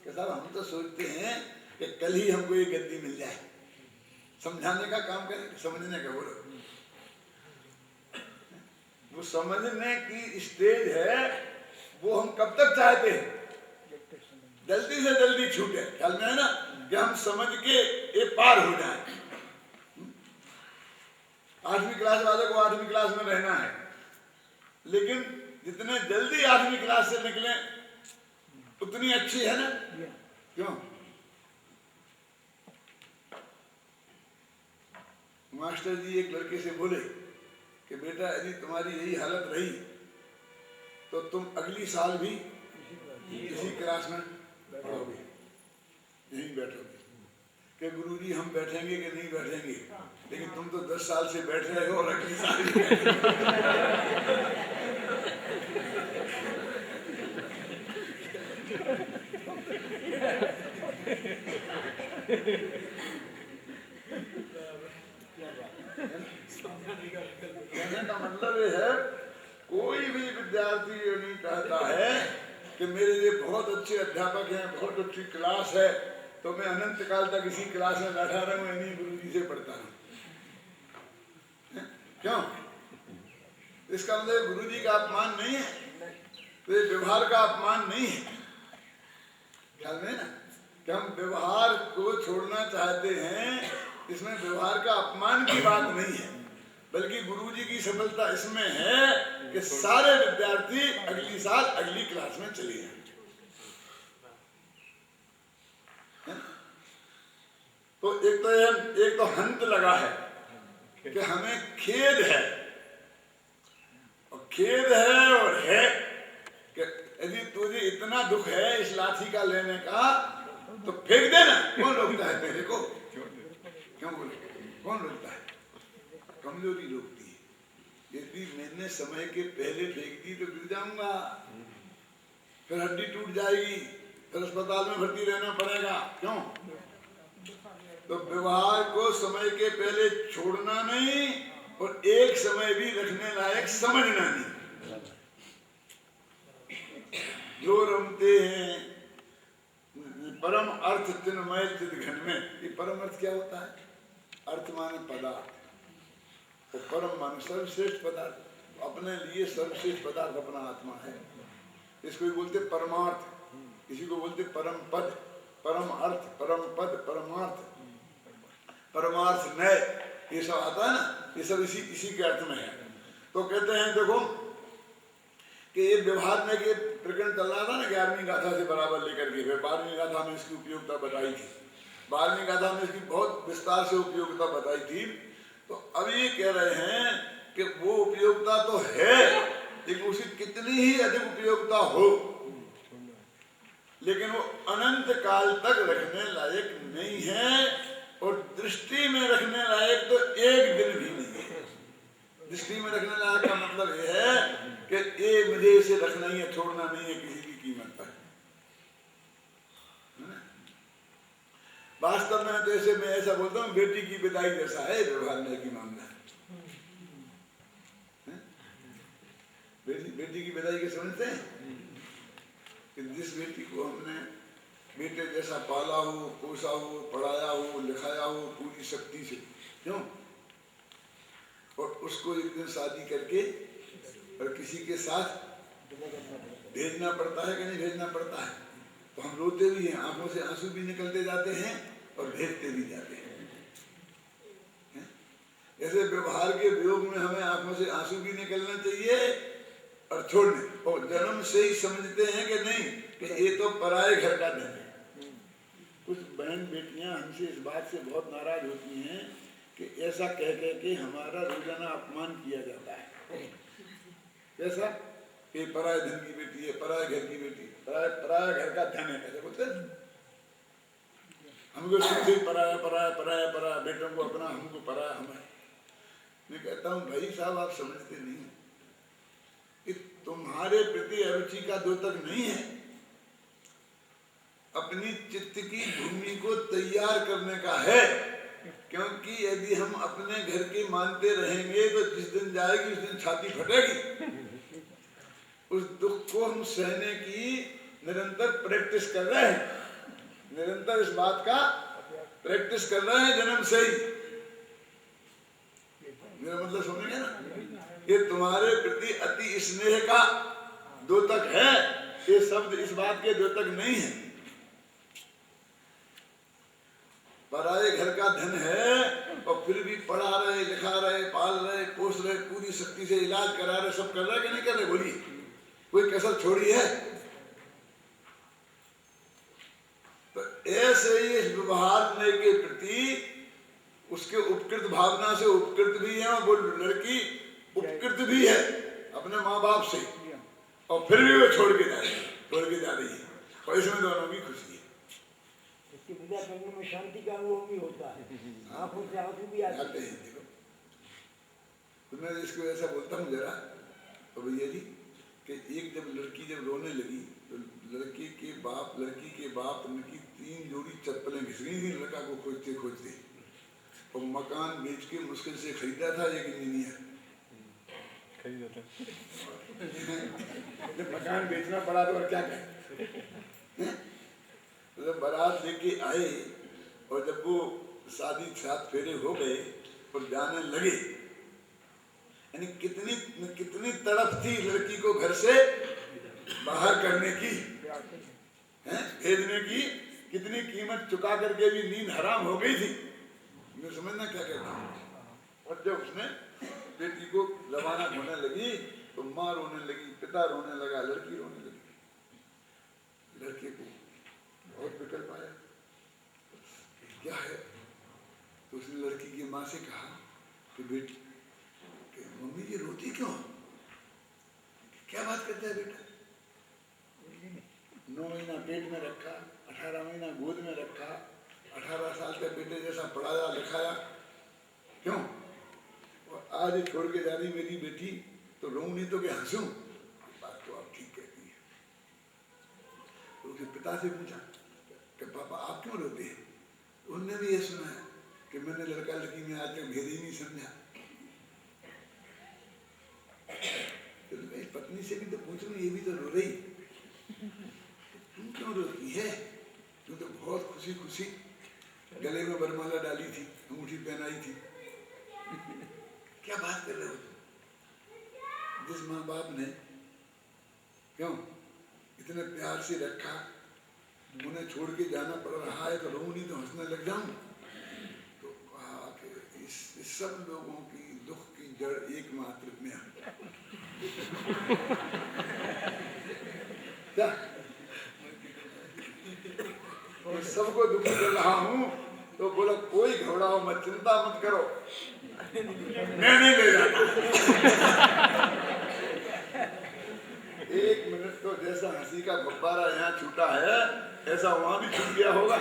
कि साहब हम तो सोचते हैं कि कल ही हमको ये गद्दी मिल जाए, समझाने का काम करें, समझने का। बोलो, वो समझने की स्टेज है, वो हम कब तक चाहते हैं? जल्दी से जल्दी छूटे। ख्याल में है ना कि हम समझ के ये पार हो जाए। 8वीं क्लास वाले को 8वीं क्लास में रहना है, लेकिन जितने जल्दी 8वीं क्लास से निकले उतनी अच्छी है ना? क्यों? मास्टर जी एक लड़के से बोले कि बेटा यदि तुम्हारी यही हालत रही तो तुम अगली साल भी इसी क्लास में पढ़ोगे, यहीं बैठोगे। कि गुरुजी हम बैठेंगे कि नहीं बैठेंगे, लेकिन तुम तो 10 साल से बैठ रहे हो और अगली साल भी कहने का मतलब ये है, कोई भी विद्यार्थी ये नहीं कहता है कि मेरे लिए बहुत अच्छे अध्यापक हैं, बहुत अच्छी क्लास है, तो मैं अनंत काल तक इसी क्लास में बैठा रहूं, इन्हीं गुरुजी से पढ़ता रहूं। क्यों? इसका मतलब गुरु जी का अपमान नहीं है, तो ये व्यवहार का अपमान नहीं है। ख्याल में ना कि हम व्यवहार को छोड़ना चाहते हैं, इसमें व्यवहार का अपमान की बात नहीं है, बल्कि गुरु जी की सफलता इसमें है कि सारे विद्यार्थी अगली साल अगली क्लास में चले जाएं। तो एक तो हंत लगा है कि हमें खेद है, और खेद है और है कि यदि तुझे इतना दुख है इस लाठी का लेने का तो फेंक देना। कौन रोकता है तेरे को? क्यों बोले? कौन रोकता है? कमजोरी रोकती है। यदि मैंने समय के पहले फेंक दी तो गिर जाऊंगा, फिर हड्डी टूट जाएगी, फिर अस्पताल में भर्ती रहना पड़ेगा। क्यों? तो व्यवहार को समय के पहले छोड़ना नहीं और एक समय भी रखने लायक समझना नहीं। जो रमते हैं परम अर्थ चिन्मय चिद घन में, ये परम अर्थ क्या होता है? अर्थ माने पदार्थ, और परम माने सर्वश्रेष्ठ पदार्थ। अपने लिए सर्वश्रेष्ठ पदार्थ अपना आत्मा है। इसको बोलते परमार्थ, किसी को बोलते परम पद, परम अर्थ, परम पद, परमार्थ, परमार्थ नय, ये सब आता है ना, ये सब इसी के अर्थ में है। तो कहते हैं देखो कि ये व्यवहार में के प्रकरण चल रहा था ना 11वीं गाथा से बराबर लेकर के, 12वीं गाथा में इसकी उपयोगिता बताई थी, 12वीं गाथा में इसकी बहुत विस्तार से उपयोगिता बताई थी। तो अब ये कह रहे हैं कि वो उपयोगिता तो है, लेकिन उसकी कितनी ही अधिक उपयोगिता हो, लेकिन वो अनंत काल तक रखने लायक नहीं है, और दृष्टि में रखने लायक तो एक दिन भी नहीं है। दृष्टि में रखने लायक का मतलब यह है कि ये मुझे इसे रखना ही है, छोड़ना नहीं है किसी की कीमत पर। वास्तव में तो ऐसे मैं ऐसा बोलता हूँ, बेटी की विदाई जैसा है व्यवहार में की मामला। बेटी की विदाई के समझते हैं कि जिस बेटी को हमने बेटे जैसा पाला हो, पोसा हो, पढ़ाया हो, लिखाया हो पूरी शक्ति से, क्यों, और उसको एक दिन शादी करके और किसी के साथ भेजना पड़ता है कि नहीं भेजना पड़ता है, तो हम रोते भी हैं, आंखों से आंसू भी निकलते जाते हैं और भेजते भी जाते हैं। ऐसे व्यवहार के वियोग में हमें आंखों से आंसू भी निकलना चाहिए और छोड़ने, और जन्म से ही समझते हैं कि नहीं कि ये तो पराये घर का धन है। कुछ बहन बेटियां हमसे इस बात से बहुत नाराज होती हैं कि ऐसा कह के हमारा रोजाना अपमान किया जाता है। कैसा? ये पराये धन की बेटी है, पराये घर की बेटी, पराया घर का धन है, कैसे बोलते हैं? हमको सीधे पराया पराया पराया पराया, बेटों को अपना, हमको पराया हमें। मैं कहता हूँ भाई साहब आप समझते नहीं कि तुम्हारे प्रति अरुचि का द्योतक नहीं है, अपनी चित्त की भूमि को तैयार करने का है। क्योंकि यदि हम अपने घर के मानते रहेंगे तो जिस दिन जाएगी उस दिन छाती फटेगी। उस दुख को हम सहने की निरंतर प्रैक्टिस कर रहे हैं, निरंतर इस बात का प्रैक्टिस कर रहे हैं जन्म से ही। मेरा मतलब समझेंगे ना, ये तुम्हारे प्रति अति स्नेह का द्योतक है, ये शब्द इस बात के द्योतक नहीं है। पराये घर का धन है और फिर भी पढ़ा रहे, लिखा रहे, पाल रहे, पोस रहे, पूरी शक्ति से इलाज करा रहे, सब कर रहे कि नहीं कर रहे? बोलिए, कोई कसर छोड़ी है? तो ऐसे ही इस व्यवहार में के प्रति उसके उपकृत भावना से उपकृत भी है, और वो लड़की उपकृत भी है अपने माँ बाप से, और फिर भी वो छोड़ के जा रही है, और इसमें दोनों की खुशी है। विदा करने में शांति का अनुभव भी होता है, आंखों से आंसू भी आते हैं। देखो तो मैं इसको ऐसा बोलता हूँ जरा, तो भैया जी कि एक जब लड़की जब रोने लगी तो लड़की के बाप उनकी 3 जोड़ी चप्पलें घिस गई थी लड़का को खोजते खोजते, और मकान बेच के मुश्किल से खरीदा था एक इंजीनियर, जब मकान बेचना पड़ा तो और क्या करें। तो जब बारात लेके आए और जब वो शादी 7 फेरे हो गए और जाने लगे यानी कितनी तड़प थी लड़की को घर से बाहर करने की, भेजने की, कितनी कीमत चुका करके भी नींद हराम हो गई थी। मैं समझना क्या कहता हूँ। और जब उसने बेटी को रवाना होने लगी तो माँ रोने लगी, पिता रोने लगा, लड़की रोने लगी। लड़के को बहुत विकल्प आया, क्या है? तो उसने लड़की की माँ से कहा कि बेटी, कि मम्मी जी रोती क्यों? क्या बात करता है बेटा? 9 महीना पेट में रखा, 18 महीना गोद में रखा, 18 साल के बेटे जैसा पढ़ाया लिखाया, क्यों? और आज छोड़ के जा रही मेरी बेटी, तो रोऊं नहीं तो क्या हंसूं? बात तो आप ठीक कहती है। तो उसके पिता से पूछा कि पापा आप क्यों रोते हैं? उनने भी ये सुना है कि मैंने लड़का लड़की में आज तक भेद ही नहीं समझा। तो पत्नी से भी तो पूछ लूं, ये भी तो रो रही, तुम क्यों रोती है? तुम तो बहुत खुशी खुशी गले में वरमाला डाली थी, अंगूठी पहनाई थी, क्या बात कर रहे हो तुम? जिस माँ बाप ने क्यों इतने प्यार से रखा, उन्हें छोड़ के जाना पड़ रहा है तो रो नहीं तो हंसने लग जाऊं? तो कहा कि इस सब लोगों की दुख की जड़ एकमात्र में क्या और सबको दुखी कर रहा हूं? तो बोला कोई घबराओ मत, चिंता मत करो, मैं नहीं ले जाता। 1 मिनट तो जैसा हंसी का गुब्बारा यहाँ छूटा है ऐसा वहां भी छूट गया होगा।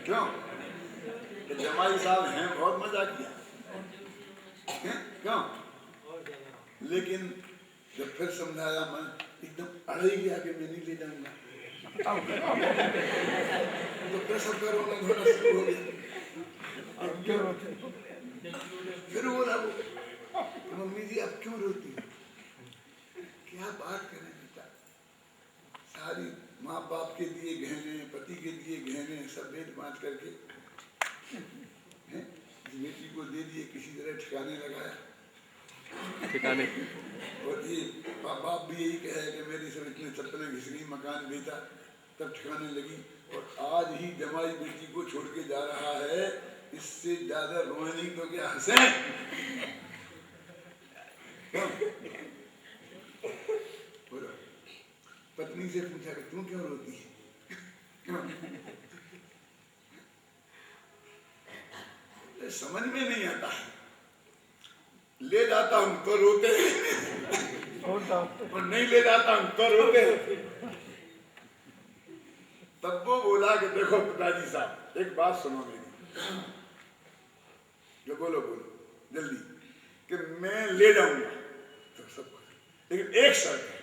क्यों? कि जमाई साहब हैं, बहुत मजा किया, क्यों? लेकिन जब फिर समझाया, मन एकदम अड़ ही गया कि मैं नहीं ले जाऊंगा, तो फिर सब करो धोना शुरू हो गया। फिर बोला वो, मम्मी जी आप क्यों रोती हो? क्या बात करें बेटा, सारी माँ बाप के दिए गहने, पति के दिए गहने सब बेच बांट करके बेटी को दे दिए, किसी तरह ठिकाने लगाया, ठिकाने। और ये बाप भी यही कहे कि मेरी सब इतने चप्पलें घिस गई, मकान बेचा, तब ठिकाने लगी। और आज ही जमाई बेटी को छोड़ के जा रहा है, इससे ज्यादा रोए नहीं तो क्या हंसे? बोलो, पत्नी से पूछा कि तू क्यों रोती है? क्यों? समझ में नहीं आता है, ले जाता हूं तो रोते और नहीं ले जाता हूं तो रोते। तब वो बोला कि देखो पिताजी साहब एक बात सुनो मेरी, जो बोलो जल्दी, कि मैं ले जाऊंगा तो सब कुछ, लेकिन एक शर्त है।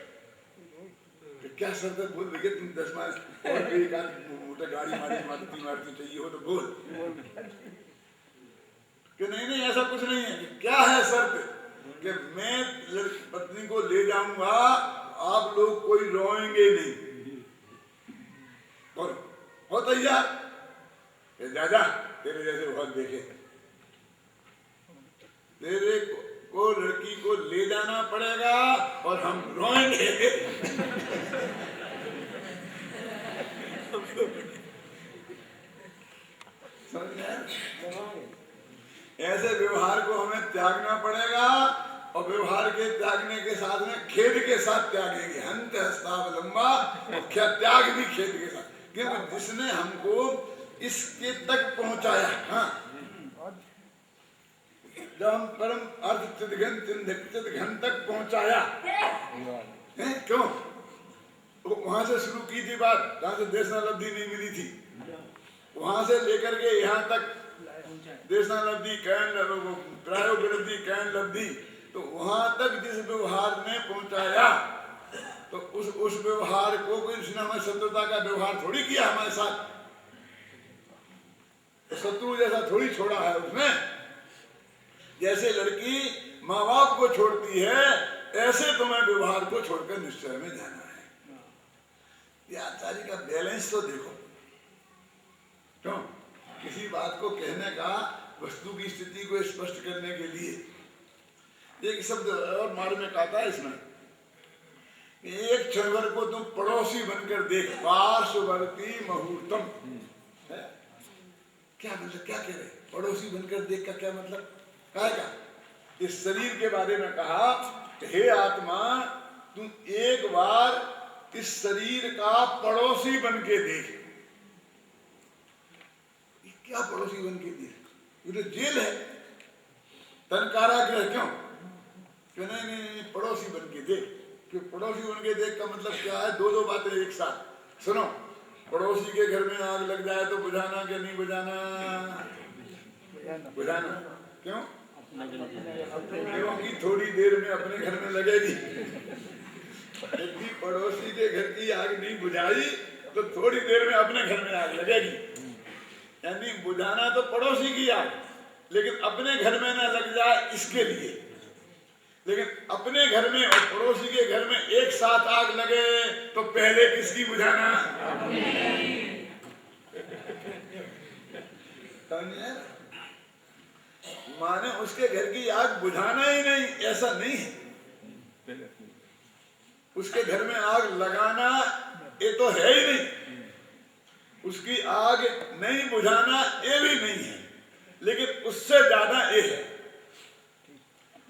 कि क्या शर्त है? बोल भैया, तुम 10 माइल और एक आदमी मोटर गाड़ी मारती चाहिए हो तो बोल। कि नहीं ऐसा कुछ नहीं है। कि क्या है शर्त? कि मैं पत्नी को ले जाऊंगा, आप लोग कोई रोएंगे नहीं। बोलो, हो तैयार? दादा तेरे जैसे बहुत देखे, तेरे को लड़की को ले जाना पड़ेगा और हम रोएंगे। ऐसे व्यवहार को हमें त्यागना पड़ेगा, और व्यवहार के त्यागने के साथ में खेद के साथ त्यागेंगे। हंत हस्तावलंबा, और क्या त्याग भी खेद के साथ, क्योंकि जिसने हमको इसके तक पहुंचाया, हाँ, जब हम परम अर्थ चिदघन तक पहुंचाया है, क्यों? तो वहां से शुरू की थी बात, जहां से देशनालब्धि नहीं मिली थी, वहां से लेकर के यहाँ तक देशनालब्धि, प्रायोपलब्धि, कैन, तो वहां तक जिस व्यवहार ने पहुंचाया, तो उस व्यवहार को कोई उसने हमें शत्रुता का व्यवहार थोड़ी किया हमारे साथ, तो शत्रु जैसा थोड़ी छोड़ा है उसने। जैसे लड़की माँ बाप को छोड़ती है, ऐसे तुम्हें व्यवहार को छोड़कर निश्चय में जाना है। ये आचार्य का बैलेंस तो देखो, क्यों? किसी बात को कहने का वस्तु की स्थिति को स्पष्ट करने के लिए, एक शब्द और मार्मिक आता है इसमें, एक क्षण भर को तुम पड़ोसी बनकर देख, पार्श्ववर्ती मुहूर्तम है। क्या मतलब, क्या कह रहे, पड़ोसी बनकर देख का क्या मतलब, कहा इस शरीर के बारे में कहा, हे आत्मा तुम एक बार इस शरीर का पड़ोसी बन के देख। क्या पड़ोसी बन के देख, ये तो जेल है, तन कारागृह क्यों, क्यों नहीं, पड़ोसी बन के देख। कि पड़ोसी बन के देख का मतलब क्या है, दो दो बातें एक साथ सुनो। पड़ोसी के घर में आग लग जाए तो बुझाना कि नहीं बुझाना, बुझाना क्यों, क्योंकि थोड़ी देर में अपने घर में लगेगी। यदि पड़ोसी के घर की आग नहीं बुझाई तो थोड़ी देर में अपने घर में आग लगेगी। यानी बुझाना तो पड़ोसी की आग, लेकिन अपने घर में ना लग जाए इसके लिए। लेकिन अपने घर में और पड़ोसी के घर में एक साथ आग लगे तो पहले किसकी बुझाना, माने उसके घर की आग बुझाना ही नहीं, ऐसा नहीं है। उसके घर में आग लगाना ये तो है ही नहीं, उसकी आग नहीं बुझाना ये भी नहीं है, लेकिन उससे ज्यादा ये है।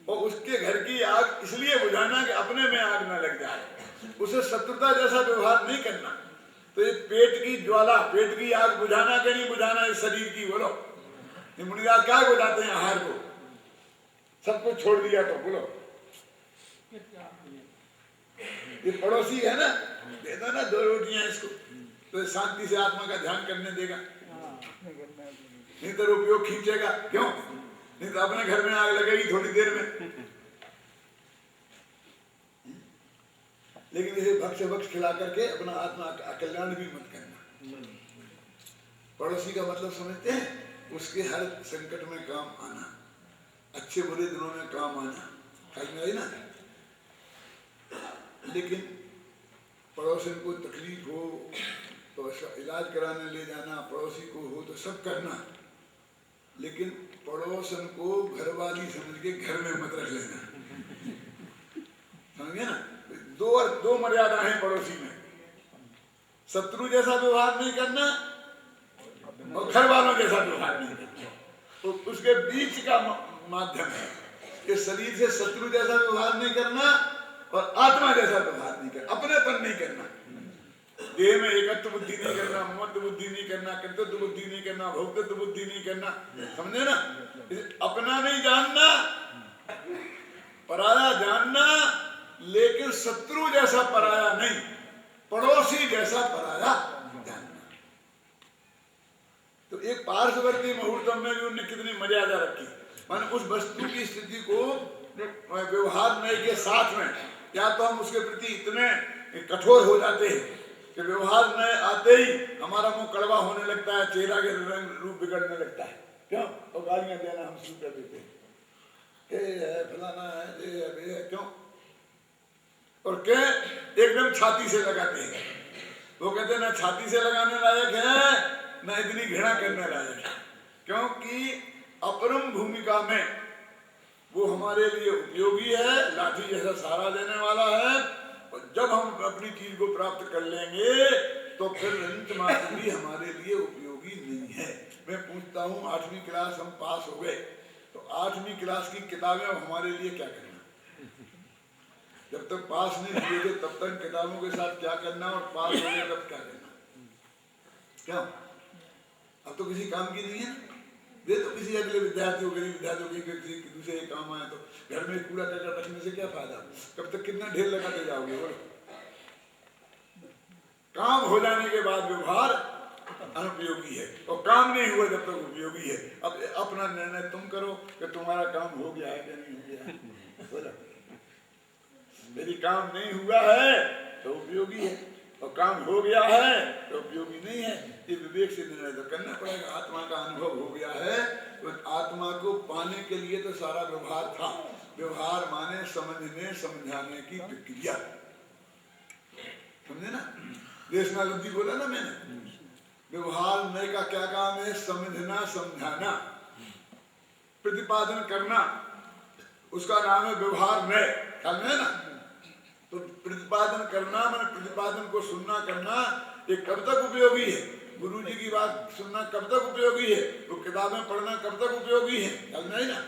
और उसके घर की आग इसलिए बुझाना कि अपने में आग ना लग जाए, उसे शत्रुता जैसा व्यवहार नहीं करना। तो ये पेट की ज्वाला, पेट की आग बुझाना कि नहीं बुझाना इस शरीर की, बोलो। ये मुनिदास क्या बुझाते हैं आहार को, सब कुछ छोड़ दिया तो बोलो। ये पड़ोसी है ना, दे दो ना 2 रोटियां इसको, तो शांति से आत्मा का ध्यान करने देगा, नहीं तो उपयोग खींचेगा, क्यों, नहीं तो अपने घर में आग लगेगी थोड़ी देर में। लेकिन इसे भक्ष भक्ष खिला करके अपना आत्मा का कल्याण भी मत करना। पड़ोसी का मतलब समझते हैं, उसके हर संकट में काम आना, अच्छे बुरे दिनों में काम आना, समझ ना। लेकिन पड़ोसन को तकलीफ हो तो इलाज कराने ले जाना, पड़ोसी को हो तो सब करना, लेकिन पड़ोसन को घरवाली समझ के घर में मत रख लेना, समझे ना। दो मर्यादा है पड़ोसी में, शत्रु जैसा व्यवहार नहीं करना और घर वालों जैसा व्यवहार नहीं करना, तो उसके बीच का माध्यम है कि शरीर से शत्रु जैसा व्यवहार नहीं करना और आत्मा जैसा व्यवहार नहीं करना, अपनेपन नहीं करना, देह में एकत्व बुद्धि नहीं करना, ममत्व बुद्धि नहीं करना, कर्तृत्व बुद्धि नहीं करना, भोक्तृत्व बुद्धि नहीं करना, समझे ना। अपना नहीं जानना, पराया जानना, लेकिन शत्रु जैसा पराया नहीं, पड़ोसी जैसा पराया जानना। तो एक पार्श्ववर्ती मुहूर्त में भी उन्होंने कितनी मर्यादा रखी, माने उस वस्तु की स्थिति को व्यवहार में के साथ में, या तो हम उसके प्रति इतने कठोर हो जाते हैं कि व्यवहार में आते ही हमारा मुंह कड़वा होने लगता है, चेहरा के रंग रूप बिगड़ने लगता है, क्यों, और गालियां देना हम शुरू कर देते हैं, है फलाना है, ये है, क्यों, और क्या एकदम छाती से लगाते हैं। वो कहते हैं ना छाती से लगाने लायक है ना इतनी घृणा करने लायक है, क्योंकि अपरम भूमिका में वो हमारे लिए उपयोगी है, लाठी जैसा सहारा देने वाला है। और जब हम अपनी चीज को प्राप्त कर लेंगे तो फिर अंत मात्र भी हमारे लिए उपयोगी नहीं है। मैं पूछता हूँ 8वीं क्लास हम पास हो गए, तो 8वीं क्लास की किताबें अब हमारे लिए क्या करना, जब तक पास नहीं हुए थे तब तक किताबों के साथ क्या करना, और पास हो गए तब क्या करना, क्या अब तो किसी काम की नहीं है। दे तो किसी अगले विद्यार्थियों के किसी दूसरे काम आए, तो घर में कूड़ा करकट रखने से क्या फायदा, कब तक कितना ढेर लगाते जाओगे। बोलो, काम हो जाने के बाद व्यवहार अनुपयोगी है, और काम नहीं हुआ जब तक उपयोगी है। अब अपना निर्णय तुम करो कि तुम्हारा काम हो गया है कि नहीं हो गया है। यदि काम नहीं हुआ है तो उपयोगी है, और काम हो गया है तो उपयोगी नहीं है। ये विवेक से निर्णय तो करना पड़ेगा। आत्मा का अनुभव हो गया है तो आत्मा को पाने के लिए तो सारा व्यवहार था। व्यवहार माने समझने समझाने की प्रक्रिया, समझे ना। देशनालब्धि बोला ना मैंने, व्यवहार में का क्या काम है, समझना समझाना, प्रतिपादन करना, उसका नाम है व्यवहार में, ख्याल में है ना। तो प्रतिपादन करना माने प्रतिपादन को सुनना करना ये कब तक उपयोगी है? गुरु जी की बात सुनना कब तक उपयोगी है? वो किताबें पढ़ना कब तक उपयोगी है? ख्याल में है ना,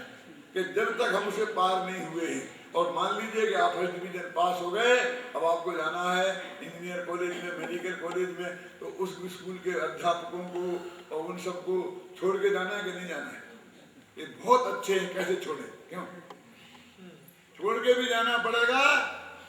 कि जब तक हम उसे पार नहीं हुए हैं। और मान लीजिए कि आप फर्स्ट डिवीजन पास हो गए, अब आपको जाना है इंजीनियर कॉलेज में, मेडिकल कॉलेज में, तो उस स्कूल के अध्यापकों को और उन सबको छोड़ के जाना है कि नहीं जाना है? ये बहुत अच्छे हैं, कैसे छोड़े? क्यों छोड़ के भी जाना पड़ेगा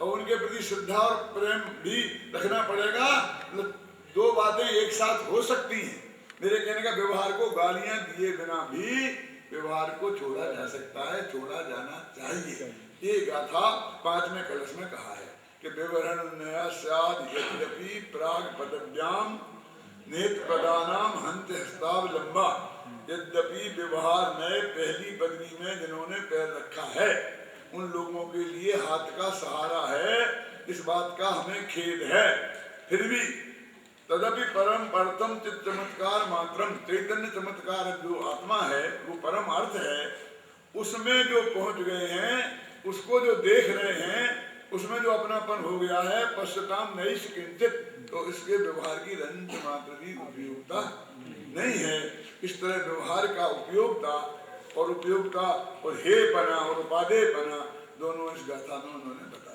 और उनके प्रति श्रद्धा और प्रेम भी रखना पड़ेगा। मतलब दो बातें एक साथ हो सकती हैं। मेरे कहने का व्यवहार को गालियां दिए बिना भी व्यवहार को छोड़ा जा सकता है, छोड़ा जाना चाहिए। ये गाथा 5वें कलश में कहा है कि व्यवहार नया स्याद यद्यपि प्राग पदव्याम नेत्र पदानाम हंत हस्तावलंबा। यद्यपि व्यवहार नए पहली पदवी में जिन्होंने पैर रखा है उन लोगों के लिए हाथ का सहारा है, इस बात का हमें खेद है। फिर भी तदपि परम परतम चित चमत्कार मात्रम, चैतन्य चमत्कार जो आत्मा है वो परम अर्थ है, उसमें जो पहुंच गए हैं, उसको जो देख रहे हैं, उसमें जो अपनापन हो गया है, पश्चाताम नहीं किंचित, तो इसके व्यवहार की रंज मात्र भी उपयोगिता नहीं है। इस तरह व्यवहार का उपयोगिता और उपयोगिता और हेयपना और उपादेयपना दोनों इस गाथा में उन्होंने बताया।